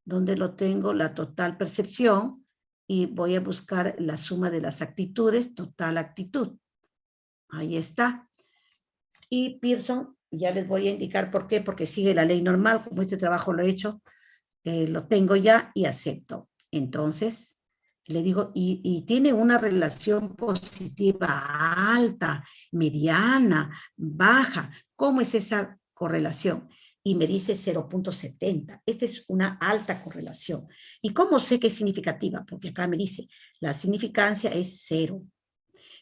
donde lo tengo, la total percepción, y voy a buscar la suma de las actitudes, total actitud. Ahí está. Y Pearson, ya les voy a indicar por qué, porque sigue la ley normal, como este trabajo lo he hecho, lo tengo ya y acepto. Entonces, le digo, y tiene una relación positiva alta, mediana, baja. ¿Cómo es esa correlación? Y me dice 0.70. Esta es una alta correlación. ¿Y cómo sé que es significativa? Porque acá me dice, la significancia es 0.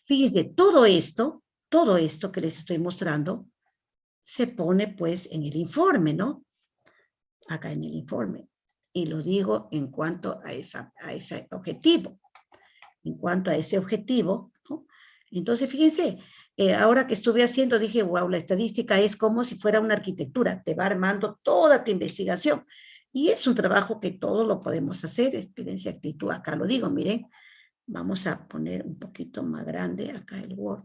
Fíjense, todo esto que les estoy mostrando, se pone pues en el informe, ¿no? Acá en el informe. Y lo digo en cuanto a ese objetivo. En cuanto a ese objetivo, ¿no? Entonces, fíjense, ahora que estuve haciendo, dije, wow, la estadística es como si fuera una arquitectura, te va armando toda tu investigación. Y es un trabajo que todos lo podemos hacer, experiencia, actitud, acá lo digo, miren, vamos a poner un poquito más grande acá el Word.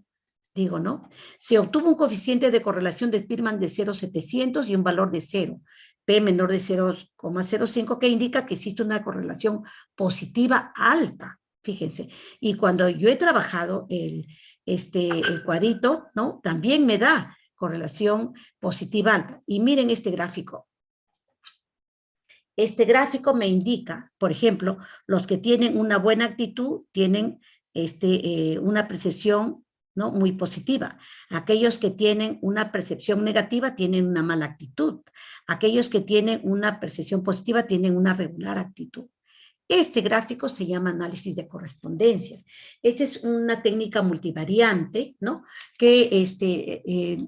Digo, ¿no? Se obtuvo un coeficiente de correlación de Spearman de 0,700 y un valor de 0. P menor de 0,05, que indica que existe una correlación positiva alta. Fíjense. Y cuando yo he trabajado el cuadrito, ¿no? También me da correlación positiva alta. Y miren este gráfico. Este gráfico me indica, por ejemplo, los que tienen una buena actitud tienen una percepción, ¿no?, muy positiva. Aquellos que tienen una percepción negativa tienen una mala actitud. Aquellos que tienen una percepción positiva tienen una regular actitud. Este gráfico se llama análisis de correspondencia. Esta es una técnica multivariante, ¿no?, que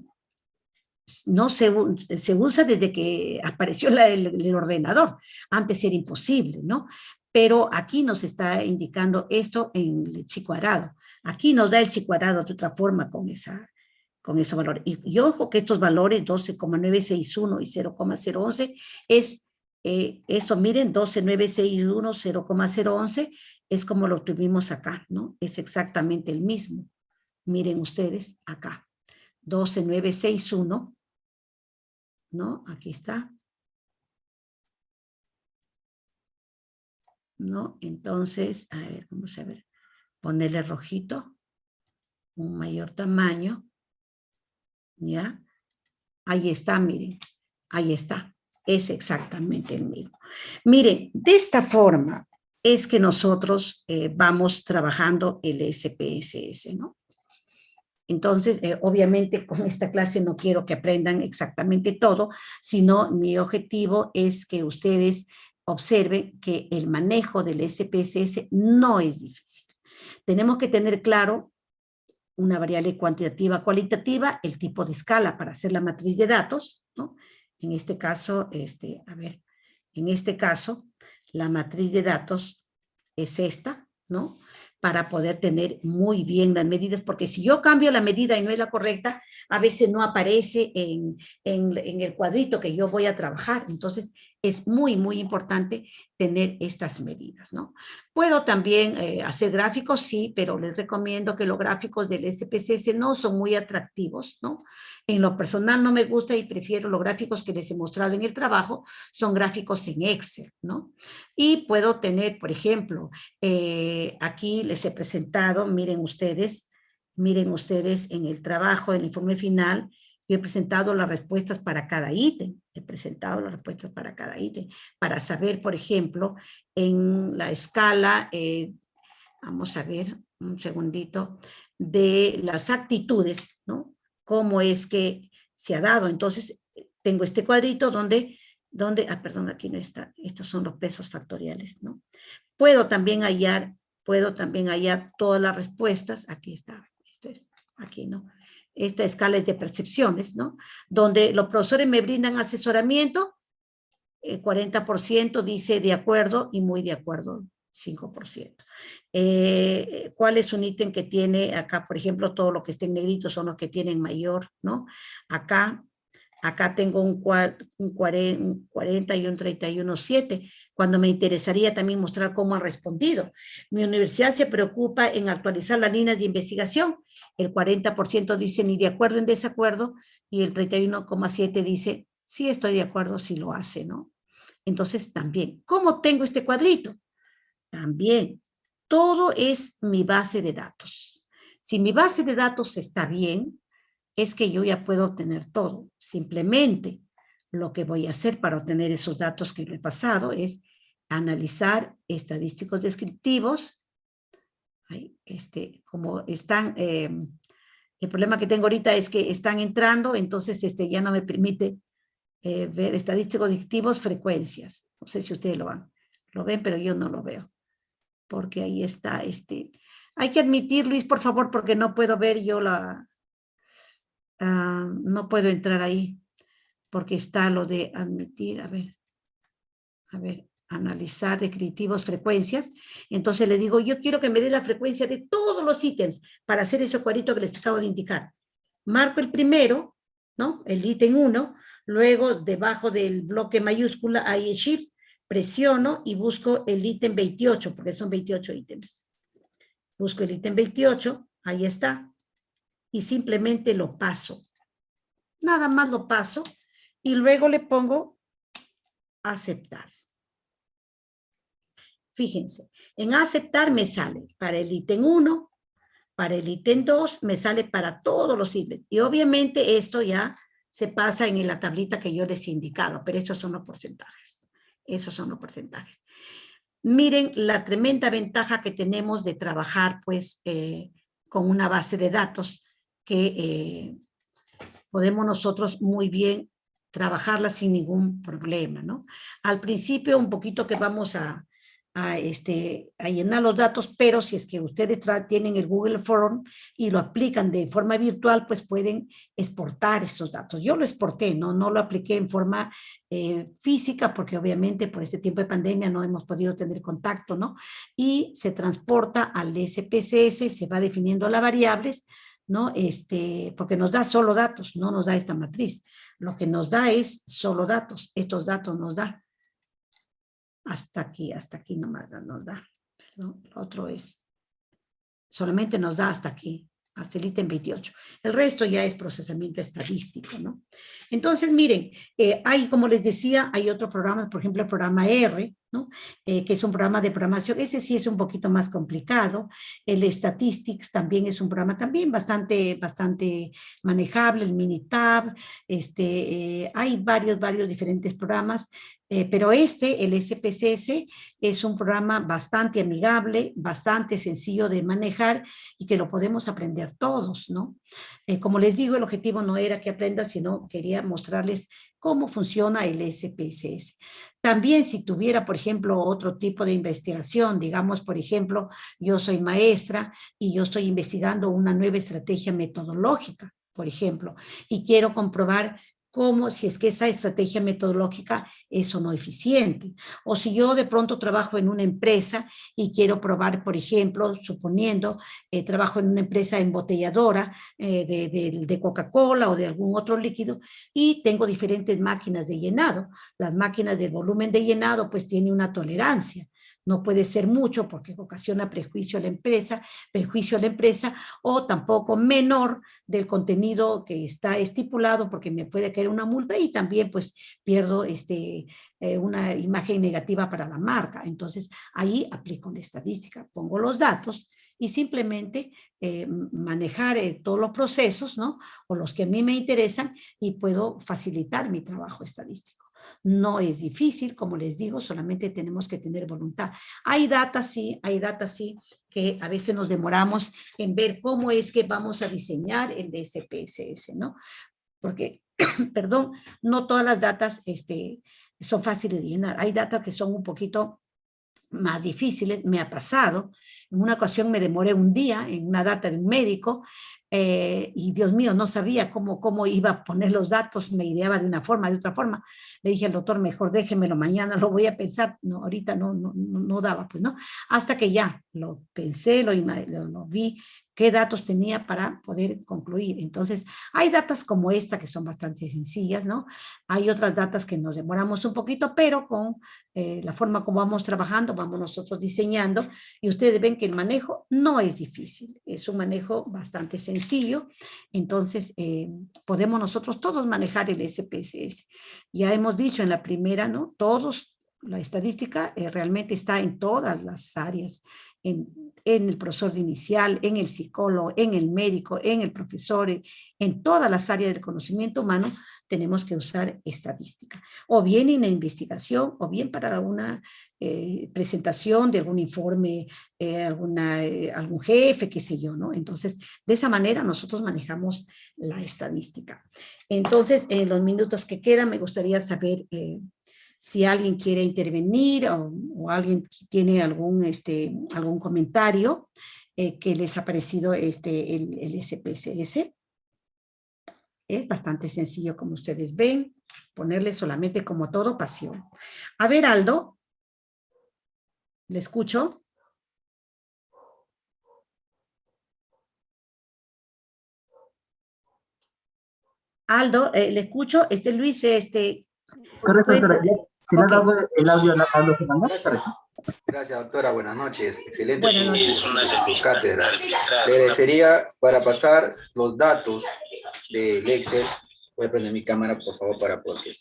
no se usa desde que apareció el ordenador. Antes era imposible, ¿no? Pero aquí nos está indicando esto en el chi cuadrado. Aquí nos da el chi cuadrado de otra forma con esos valores. Y ojo que estos valores 12,961 y 0,011 es esto, miren, 12,961, 0,011 es como lo tuvimos acá, ¿no? Es exactamente el mismo. Miren ustedes acá. 12,961, ¿no? Aquí está. ¿No? Entonces, a ver, vamos a ver. Ponerle rojito, un mayor tamaño, ¿ya? Ahí está, miren, ahí está. Es exactamente el mismo. Miren, de esta forma es que nosotros vamos trabajando el SPSS, ¿no? Entonces, obviamente, con esta clase no quiero que aprendan exactamente todo, sino mi objetivo es que ustedes observen que el manejo del SPSS no es difícil. Tenemos que tener claro una variable cuantitativa cualitativa, el tipo de escala para hacer la matriz de datos, ¿no? En este caso, en este caso, la matriz de datos es esta, ¿no? Para poder tener muy bien las medidas, porque si yo cambio la medida y no es la correcta, a veces no aparece en el cuadrito que yo voy a trabajar. Entonces, es muy, muy importante tener estas medidas, ¿no? Puedo también hacer gráficos, sí, pero les recomiendo que los gráficos del SPSS no son muy atractivos, ¿no? En lo personal no me gusta y prefiero los gráficos que les he mostrado en el trabajo, son gráficos en Excel, ¿no? Y puedo tener, por ejemplo, aquí les he presentado, miren ustedes en el trabajo, en el informe final, yo he presentado las respuestas para cada ítem, para saber, por ejemplo, en la escala, vamos a ver, un segundito, de las actitudes, ¿no? Cómo es que se ha dado. Entonces, tengo este cuadrito donde perdón, aquí no está, estos son los pesos factoriales, ¿no? Puedo también hallar todas las respuestas, aquí está, esto es, aquí, ¿no? Esta escala es de percepciones, ¿no? Donde los profesores me brindan asesoramiento, 40% dice de acuerdo y muy de acuerdo, 5%. ¿Cuál es un ítem que tiene acá? Por ejemplo, todo lo que esté en negrito son los que tienen mayor, ¿no? Acá tengo un 40 y un 31,7, cuando me interesaría también mostrar cómo ha respondido. Mi universidad se preocupa en actualizar las líneas de investigación. El 40% dice ni de acuerdo ni desacuerdo, y el 31,7 dice sí estoy de acuerdo, sí lo hace, ¿no? Entonces también, ¿cómo tengo este cuadrito? También, todo es mi base de datos. Si mi base de datos está bien, es que yo ya puedo obtener todo. Simplemente lo que voy a hacer para obtener esos datos que lo he pasado es analizar estadísticos descriptivos. Como están, el problema que tengo ahorita es que están entrando, entonces ya no me permite ver estadísticos descriptivos, frecuencias. No sé si ustedes lo ven, pero yo no lo veo. Porque ahí está, hay que admitir, Luis, por favor, porque no puedo ver yo no puedo entrar ahí, porque está lo de admitir, a ver, analizar descriptivos, frecuencias. Entonces le digo, yo quiero que me dé la frecuencia de todos los ítems para hacer ese cuadrito que les acabo de indicar. Marco el primero, ¿no? El ítem 1, luego debajo del bloque mayúscula hay Shift, presiono y busco el ítem 28, porque son 28 ítems. Busco el ítem 28, ahí está, y simplemente lo paso. Nada más lo paso y luego le pongo aceptar. Fíjense, en aceptar me sale para el ítem 1, para el ítem 2, me sale para todos los ítems. Y obviamente esto ya se pasa en la tablita que yo les he indicado, pero esos son los porcentajes. Esos son los porcentajes. Miren la tremenda ventaja que tenemos de trabajar pues con una base de datos que podemos nosotros muy bien trabajarla sin ningún problema, ¿no? Al principio un poquito que vamos a llenar los datos, pero si es que ustedes tienen el Google Form y lo aplican de forma virtual, pues pueden exportar esos datos. Yo lo exporté, no lo apliqué en forma física, porque obviamente por este tiempo de pandemia no hemos podido tener contacto, ¿no? Y se transporta al SPSS, se va definiendo las variables, ¿no? Porque nos da solo datos, no nos da esta matriz. Lo que nos da es solo datos. Estos datos nos da hasta aquí nomás nos da. Perdón, lo otro es, solamente nos da hasta aquí, hasta el ítem 28. El resto ya es procesamiento estadístico, ¿no? Entonces, miren, hay, como les decía, hay otros programas, por ejemplo, el programa R, ¿no? Que es un programa de programación, ese sí es un poquito más complicado. El Statistics también es un programa también bastante manejable, el Minitab, hay varios diferentes programas, pero el SPSS, es un programa bastante amigable, bastante sencillo de manejar y que lo podemos aprender todos, ¿no? Como les digo, el objetivo no era que aprendan, sino quería mostrarles cómo funciona el SPSS. También si tuviera, por ejemplo, otro tipo de investigación, digamos, por ejemplo, yo soy maestra y yo estoy investigando una nueva estrategia metodológica, por ejemplo, y quiero comprobar cómo, si es que esa estrategia metodológica es o no eficiente. O si yo de pronto trabajo en una empresa y quiero probar, por ejemplo, suponiendo, trabajo en una empresa embotelladora de Coca-Cola o de algún otro líquido y tengo diferentes máquinas de llenado. Las máquinas del volumen de llenado pues tienen una tolerancia. No puede ser mucho porque ocasiona prejuicio a la empresa o tampoco menor del contenido que está estipulado porque me puede caer una multa y también pues pierdo una imagen negativa para la marca. Entonces ahí aplico la estadística, pongo los datos y simplemente manejar todos los procesos, ¿no? O los que a mí me interesan y puedo facilitar mi trabajo estadístico. No es difícil, como les digo, solamente tenemos que tener voluntad. Hay datos, sí, que a veces nos demoramos en ver cómo es que vamos a diseñar el SPSS, ¿no? Porque, perdón, no todas las datas son fáciles de llenar. Hay datas que son un poquito más difíciles. Me ha pasado. En una ocasión me demoré un día en una data de un médico y Dios mío, no sabía cómo iba a poner los datos, me ideaba de una forma, de otra forma. Le dije al doctor, mejor déjemelo mañana, lo voy a pensar. No, ahorita no daba, pues no. Hasta que ya lo pensé, lo vi, qué datos tenía para poder concluir. Entonces, hay datas como esta que son bastante sencillas, ¿no? Hay otras datas que nos demoramos un poquito, pero con la forma como vamos trabajando, vamos nosotros diseñando, y ustedes ven que el manejo no es difícil, es un manejo bastante sencillo. Entonces podemos nosotros todos manejar el SPSS. Ya hemos dicho en la primera, ¿no? La estadística realmente está en todas las áreas, en el profesor de inicial, en el psicólogo, en el médico, en el profesor, en todas las áreas del conocimiento humano tenemos que usar estadística, o bien en la investigación, o bien para una presentación de algún informe, algún jefe, qué sé yo, ¿no? Entonces, de esa manera nosotros manejamos la estadística. Entonces, en los minutos que quedan, me gustaría saber si alguien quiere intervenir o alguien tiene algún comentario que les ha parecido el SPSS. Es bastante sencillo, como ustedes ven, ponerle solamente como todo pasión. A ver, Aldo, ¿le escucho? Aldo, le escucho. Luis, Correcto, doctora. ¿Se le ha dado el audio a Pablo Fernández? Gracias, doctora. Buenas noches. Excelente Buenas noches. su cátedra. Le agradecería para pasar los datos del Excel. Voy a prender mi cámara, por favor, para que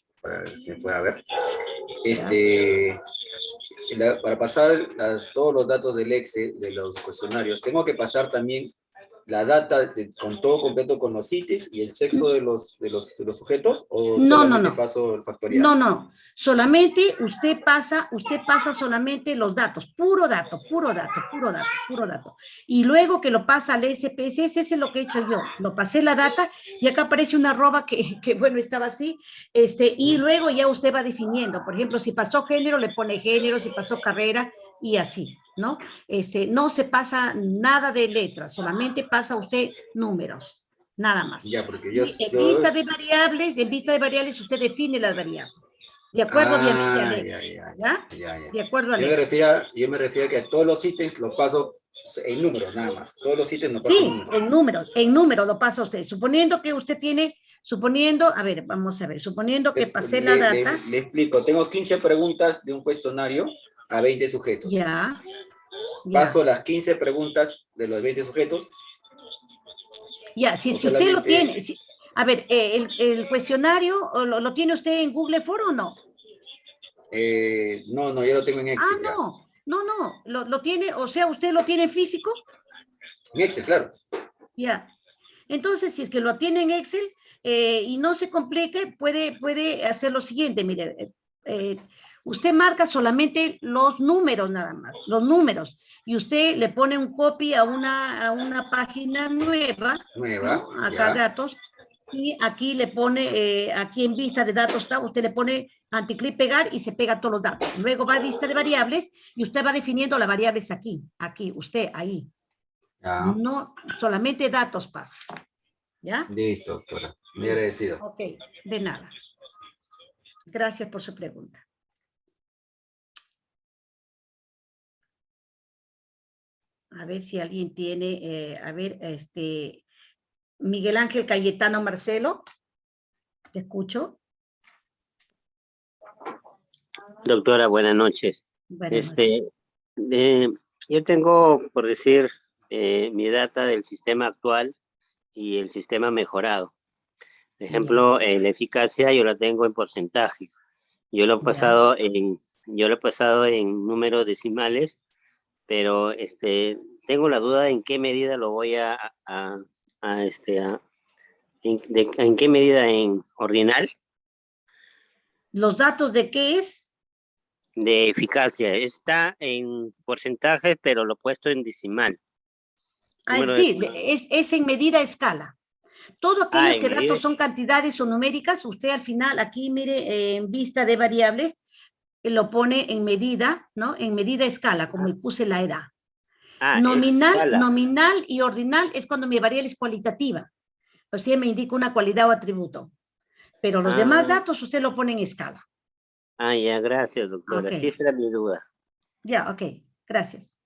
se pueda ver. Para pasar todos los datos del Excel, de los cuestionarios, tengo que pasar también la data con todo completo con los ítems y el sexo de los sujetos, o solamente paso el factorial. No, solamente usted pasa solamente los datos, puro dato. Y luego que lo pasa al SPSS, ese es lo que he hecho yo, lo pasé la data y acá aparece una arroba que bueno, estaba así, y luego ya usted va definiendo, por ejemplo, si pasó género, le pone género, si pasó carrera, y así, ¿no? No se pasa nada de letras, solamente pasa usted números, nada más. Ya, porque en vista de variables usted define las variables. De acuerdo, obviamente, de acuerdo a yo me refiero a que a todos los ítems lo paso en números, nada más. Todos los ítems lo paso en números. En números lo pasa usted. Suponiendo que usted tiene, a ver, vamos a ver, suponiendo que pasé la data. Le explico, tengo 15 preguntas de un cuestionario a 20 sujetos. Ya. Paso las 15 preguntas de los 20 sujetos. Ya, si es que usted lo tiene. A ver, ¿el cuestionario lo tiene usted en Google Form o no? No, yo lo tengo en Excel. No, lo tiene, o sea, ¿usted lo tiene en físico? En Excel, claro. Ya. Entonces, si es que lo tiene en Excel y no se complique, puede hacer lo siguiente, mire, usted marca solamente los números nada más, los números, y usted le pone un copy a una página nueva, ¿no? Acá ya. datos, Y aquí le pone, aquí en vista de datos, usted le pone anticlic pegar y se pega todos los datos. Luego va a vista de variables y usted va definiendo las variables aquí, usted ahí. Ya. No, solamente datos pasa. ¿Ya? Listo, doctora. Muy agradecido. Ok, de nada. Gracias por su pregunta. A ver si alguien tiene, Miguel Ángel Cayetano Marcelo. Te escucho. Doctora, buenas noches. Buenas noches. Yo tengo, por decir, mi data del sistema actual y el sistema mejorado. Por ejemplo, la eficacia yo la tengo en porcentajes. Yo lo he pasado en números decimales, pero tengo la duda en qué medida lo voy en qué medida en ordinal. ¿Los datos de qué es? De eficacia. Está en porcentajes, pero lo he puesto en decimal. Sí, es en medida a escala. Todo aquellos que datos son cantidades o numéricas, usted al final, aquí mire, en vista de variables, lo pone en medida, ¿no? En medida a escala, como le puse la edad. Nominal y ordinal es cuando mi variable es cualitativa. Pues sí me indica una cualidad o atributo. Pero los demás datos usted lo pone en escala. Ya, gracias, doctora. Okay. Sí, esa era mi duda. Ya, ok, gracias.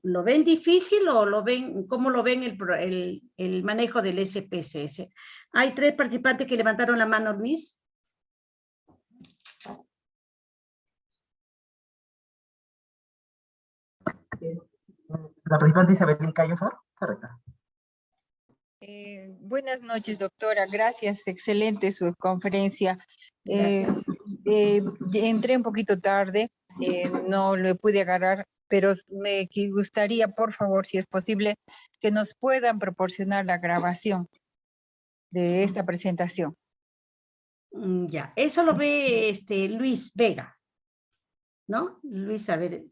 ¿Lo ven difícil o lo ven, cómo lo ven el manejo del SPSS? Hay 3 participantes que levantaron la mano, Luis. La participante Isabel Cayo, por favor. Correcto. Buenas noches, doctora. Gracias. Excelente su conferencia. Entré un poquito tarde, no lo pude agarrar, pero me gustaría, por favor, si es posible, que nos puedan proporcionar la grabación de esta presentación. Ya, eso lo ve Luis Vega, ¿no? Luis, a ver,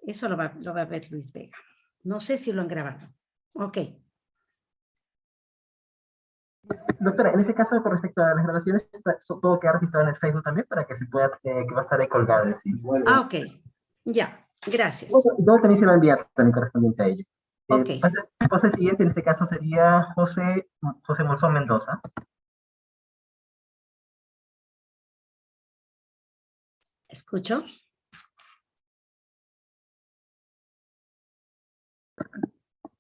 eso lo va a ver Luis Vega. No sé si lo han grabado. Ok. Doctora, en ese caso, con respecto a las grabaciones, todo queda registrado en el Facebook también para que se pueda, que va a estar ahí colgado. ¿Sí? Ok. Ya, gracias. Todo también se va a enviar también correspondiente a ello. Ok. Pasa el siguiente, en este caso sería José Monzón Mendoza. ¿Escucho?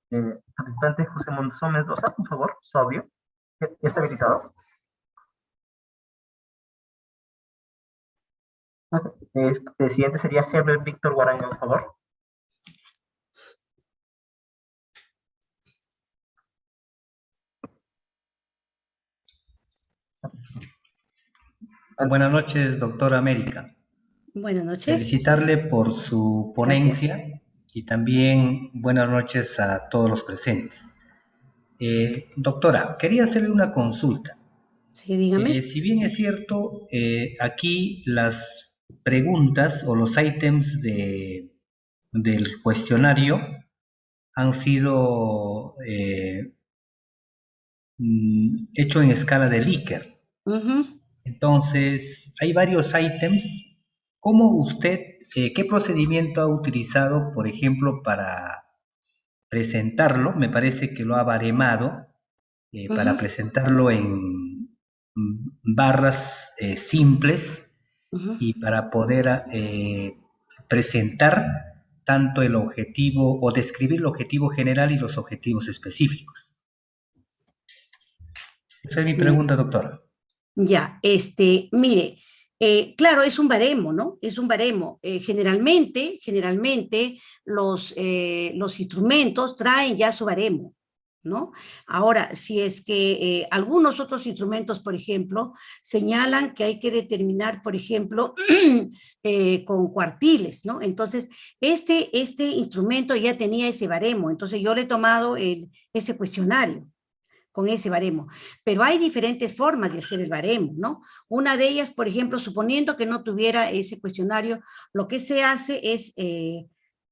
Participante José Monzón Mendoza, por favor, su audio. ¿Ya está habilitado? El siguiente sería Herbert Víctor Guaraño, por favor. Buenas noches, doctora América. Buenas noches. Felicitarle por su ponencia. Gracias. Y también buenas noches a todos los presentes. Doctora, quería hacerle una consulta. Sí, dígame. Si bien es cierto, aquí las preguntas o los ítems del cuestionario han sido hechos en escala de Likert. Entonces, hay varios ítems. ¿Cómo usted, qué procedimiento ha utilizado, por ejemplo, para presentarlo? Me parece que lo ha baremado para presentarlo en barras simples y para poder presentar tanto el objetivo o describir el objetivo general y los objetivos específicos. Esa es mi pregunta, doctora. Ya, mire, claro, es un baremo, ¿no? Es un baremo. Generalmente los instrumentos traen ya su baremo, ¿no? Ahora, si es que algunos otros instrumentos, por ejemplo, señalan que hay que determinar, por ejemplo, con cuartiles, ¿no? Entonces, este instrumento ya tenía ese baremo, entonces yo le he tomado ese cuestionario con ese baremo. Pero hay diferentes formas de hacer el baremo, ¿no? Una de ellas, por ejemplo, suponiendo que no tuviera ese cuestionario, lo que se hace es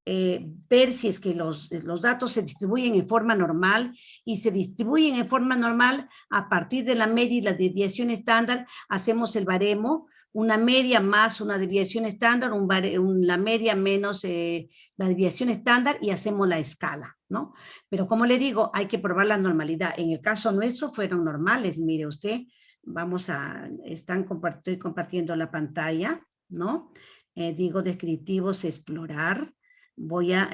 ver si es que los datos se distribuyen en forma normal, y se distribuyen en forma normal a partir de la media y la desviación estándar. Hacemos el baremo, una media más una desviación estándar, la media menos la desviación estándar, y hacemos la escala, ¿no? Pero como le digo, hay que probar la normalidad. En el caso nuestro fueron normales, mire usted. Estoy compartiendo la pantalla, ¿no? Digo descriptivos, explorar. Voy a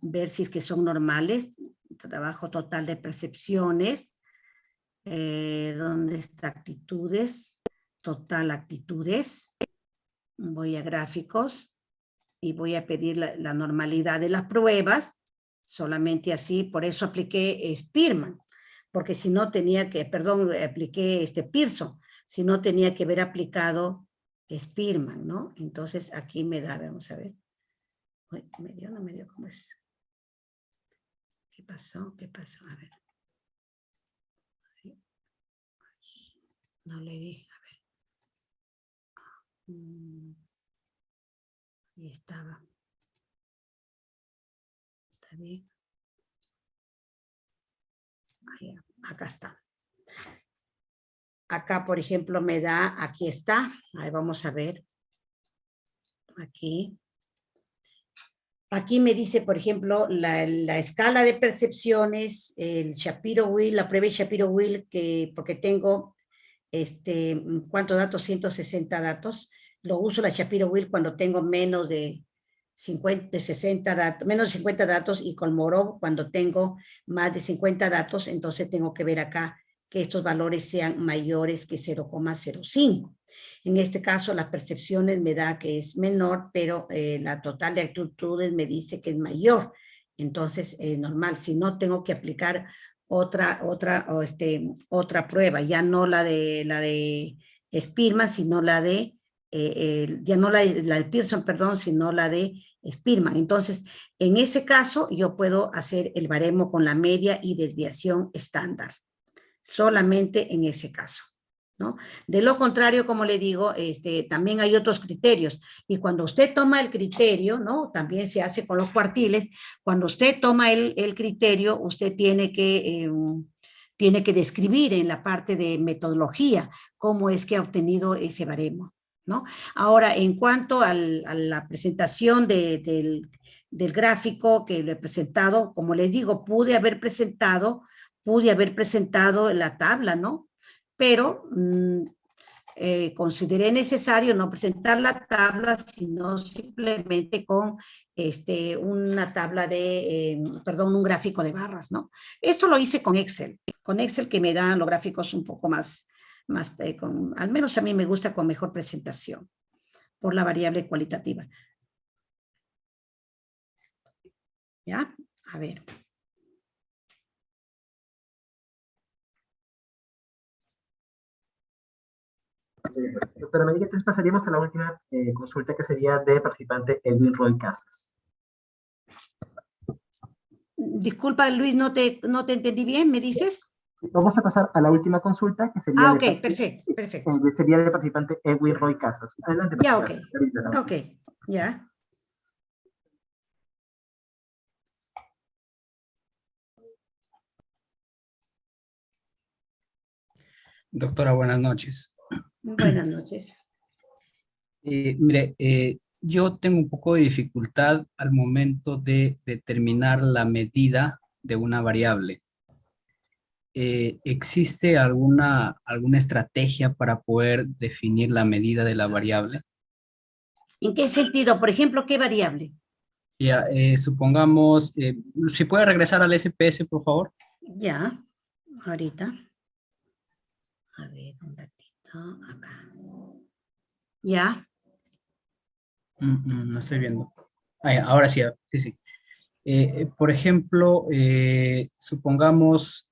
ver si es que son normales. Trabajo total de percepciones. ¿Dónde está actitudes? Total actitudes. Voy a gráficos y voy a pedir la normalidad de las pruebas. Solamente así, por eso apliqué Spearman. Porque si no tenía que, apliqué Pearson, si no tenía que haber aplicado Spearman, ¿no? Entonces aquí me da, vamos a ver. Uy, ¿me dio o no me dio? ¿Cómo es? ¿Qué pasó? ¿Qué pasó? A ver. No le di, a ver. Ahí estaba. Está bien. Ahí, acá está. Acá, por ejemplo, me da, aquí está. Ahí vamos a ver. Aquí. Aquí me dice, por ejemplo, la escala de percepciones, el Shapiro-Wilk, la prueba de Shapiro-Wilk, porque tengo, ¿cuántos datos? 160 datos. Lo uso la Shapiro-Wilk cuando tengo menos de 60 datos, menos de 50 datos, y Kolmogorov cuando tengo más de 50 datos. Entonces tengo que ver acá que estos valores sean mayores que 0,05. En este caso, las percepciones me da que es menor, pero la total de actitudes me dice que es mayor. Entonces, es normal. Si no, tengo que aplicar otra prueba, ya no la de Spearman, sino la de, ya no la de Pearson, perdón, sino la de Spearman. Entonces, en ese caso, yo puedo hacer el baremo con la media y desviación estándar. Solamente en ese caso, ¿no? De lo contrario, como le digo, también hay otros criterios. Y cuando usted toma el criterio, ¿no? También se hace con los cuartiles. Cuando usted toma el criterio, usted tiene que describir en la parte de metodología cómo es que ha obtenido ese baremo, ¿no? Ahora, en cuanto a la presentación del gráfico que le he presentado, como les digo, pude haber presentado la tabla, ¿no? Pero consideré necesario no presentar la tabla, sino simplemente con una tabla un gráfico de barras, ¿no? Esto lo hice con Excel que me dan los gráficos un poco más al menos a mí me gusta con mejor presentación, por la variable cualitativa. ¿Ya? A ver. Doctora María, entonces pasaríamos a la última consulta, que sería de participante Edwin Roy Casas. Disculpa, Luis, no te entendí bien, ¿me dices? Vamos a pasar a la última consulta, que sería ok, perfecto. Sería de participante Edwin Roy Casas. Adelante. Ya, ok, ya. Doctora, buenas noches. Buenas noches. Mire, yo tengo un poco de dificultad al momento de determinar la medida de una variable. ¿Existe alguna estrategia para poder definir la medida de la variable? ¿En qué sentido? Por ejemplo, ¿qué variable? Ya, supongamos, si puede regresar al SPS, por favor. Ya, ahorita. A ver, un ratito, acá. Ya. No estoy viendo. Ahora sí, sí. Por ejemplo, supongamos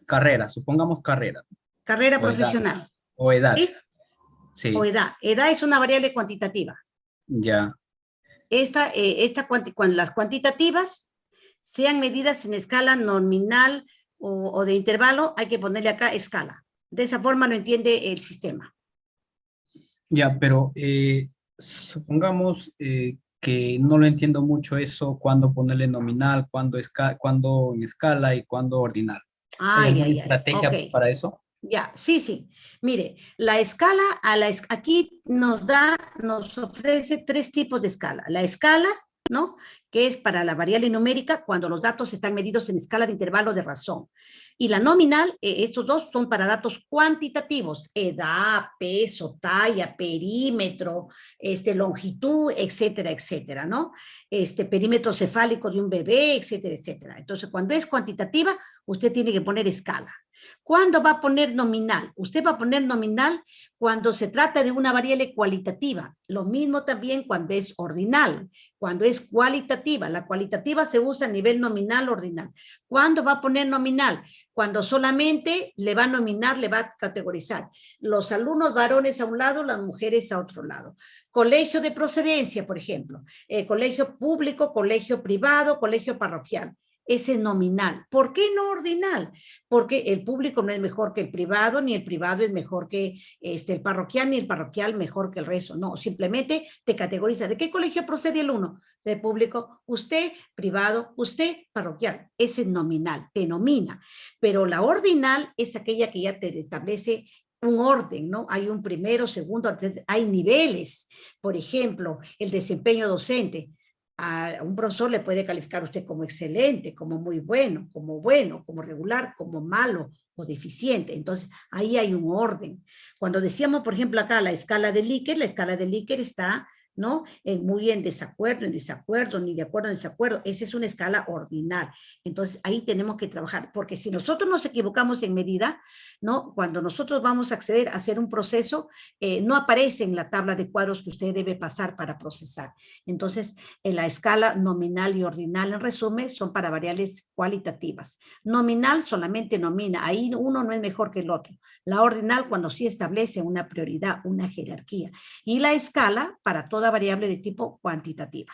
carrera, Carrera o profesional. Edad, o edad. ¿Sí? Sí. O edad. Edad es una variable cuantitativa. Ya. Cuando las cuantitativas sean medidas en escala nominal o de intervalo, hay que ponerle acá escala. De esa forma lo entiende el sistema. Ya, pero Supongamos que no lo entiendo mucho eso, cuándo ponerle nominal, cuándo en escala y cuándo ordinal. ¿Hay alguna estrategia ok. para eso? Ya, sí, sí. Mire, la escala, aquí nos ofrece 3 tipos de escala. La escala, ¿no? Que es para la variable numérica cuando los datos están medidos en escala de intervalo de razón. Y la nominal, estos dos son para datos cuantitativos, edad, peso, talla, perímetro, longitud, etcétera, etcétera, ¿no? Perímetro cefálico de un bebé, etcétera, etcétera. Entonces, cuando es cuantitativa, usted tiene que poner escala. ¿Cuándo va a poner nominal? Usted va a poner nominal cuando se trata de una variable cualitativa. Lo mismo también cuando es ordinal, cuando es cualitativa. La cualitativa se usa a nivel nominal, ordinal. ¿Cuándo va a poner nominal? Cuando solamente le va a nominar, le va a categorizar. Los alumnos varones a un lado, las mujeres a otro lado. Colegio de procedencia, por ejemplo. Colegio público, colegio privado, colegio parroquial. Ese nominal. ¿Por qué no ordinal? Porque el público no es mejor que el privado, ni el privado es mejor que el parroquial, ni el parroquial mejor que el resto. No, simplemente te categoriza. ¿De qué colegio procede el uno? De público, usted, privado, usted, parroquial. Ese es nominal, te nomina. Pero la ordinal es aquella que ya te establece un orden, ¿no? Hay un primero, segundo, hay niveles. Por ejemplo, el desempeño docente. A un profesor le puede calificar usted como excelente, como muy bueno, como regular, como malo o deficiente. Entonces, ahí hay un orden. Cuando decíamos, por ejemplo, acá la escala de Likert está, ¿no? Muy en desacuerdo, ni de acuerdo, en desacuerdo. Esa es una escala ordinal. Entonces, ahí tenemos que trabajar, porque si nosotros nos equivocamos en medida, ¿no? Cuando nosotros vamos a acceder a hacer un proceso, no aparece en la tabla de cuadros que usted debe pasar para procesar. Entonces, en la escala nominal y ordinal, en resumen, son para variables cualitativas. Nominal solamente nomina, ahí uno no es mejor que el otro. La ordinal cuando sí establece una prioridad, una jerarquía. Y la escala para toda variable de tipo cuantitativa.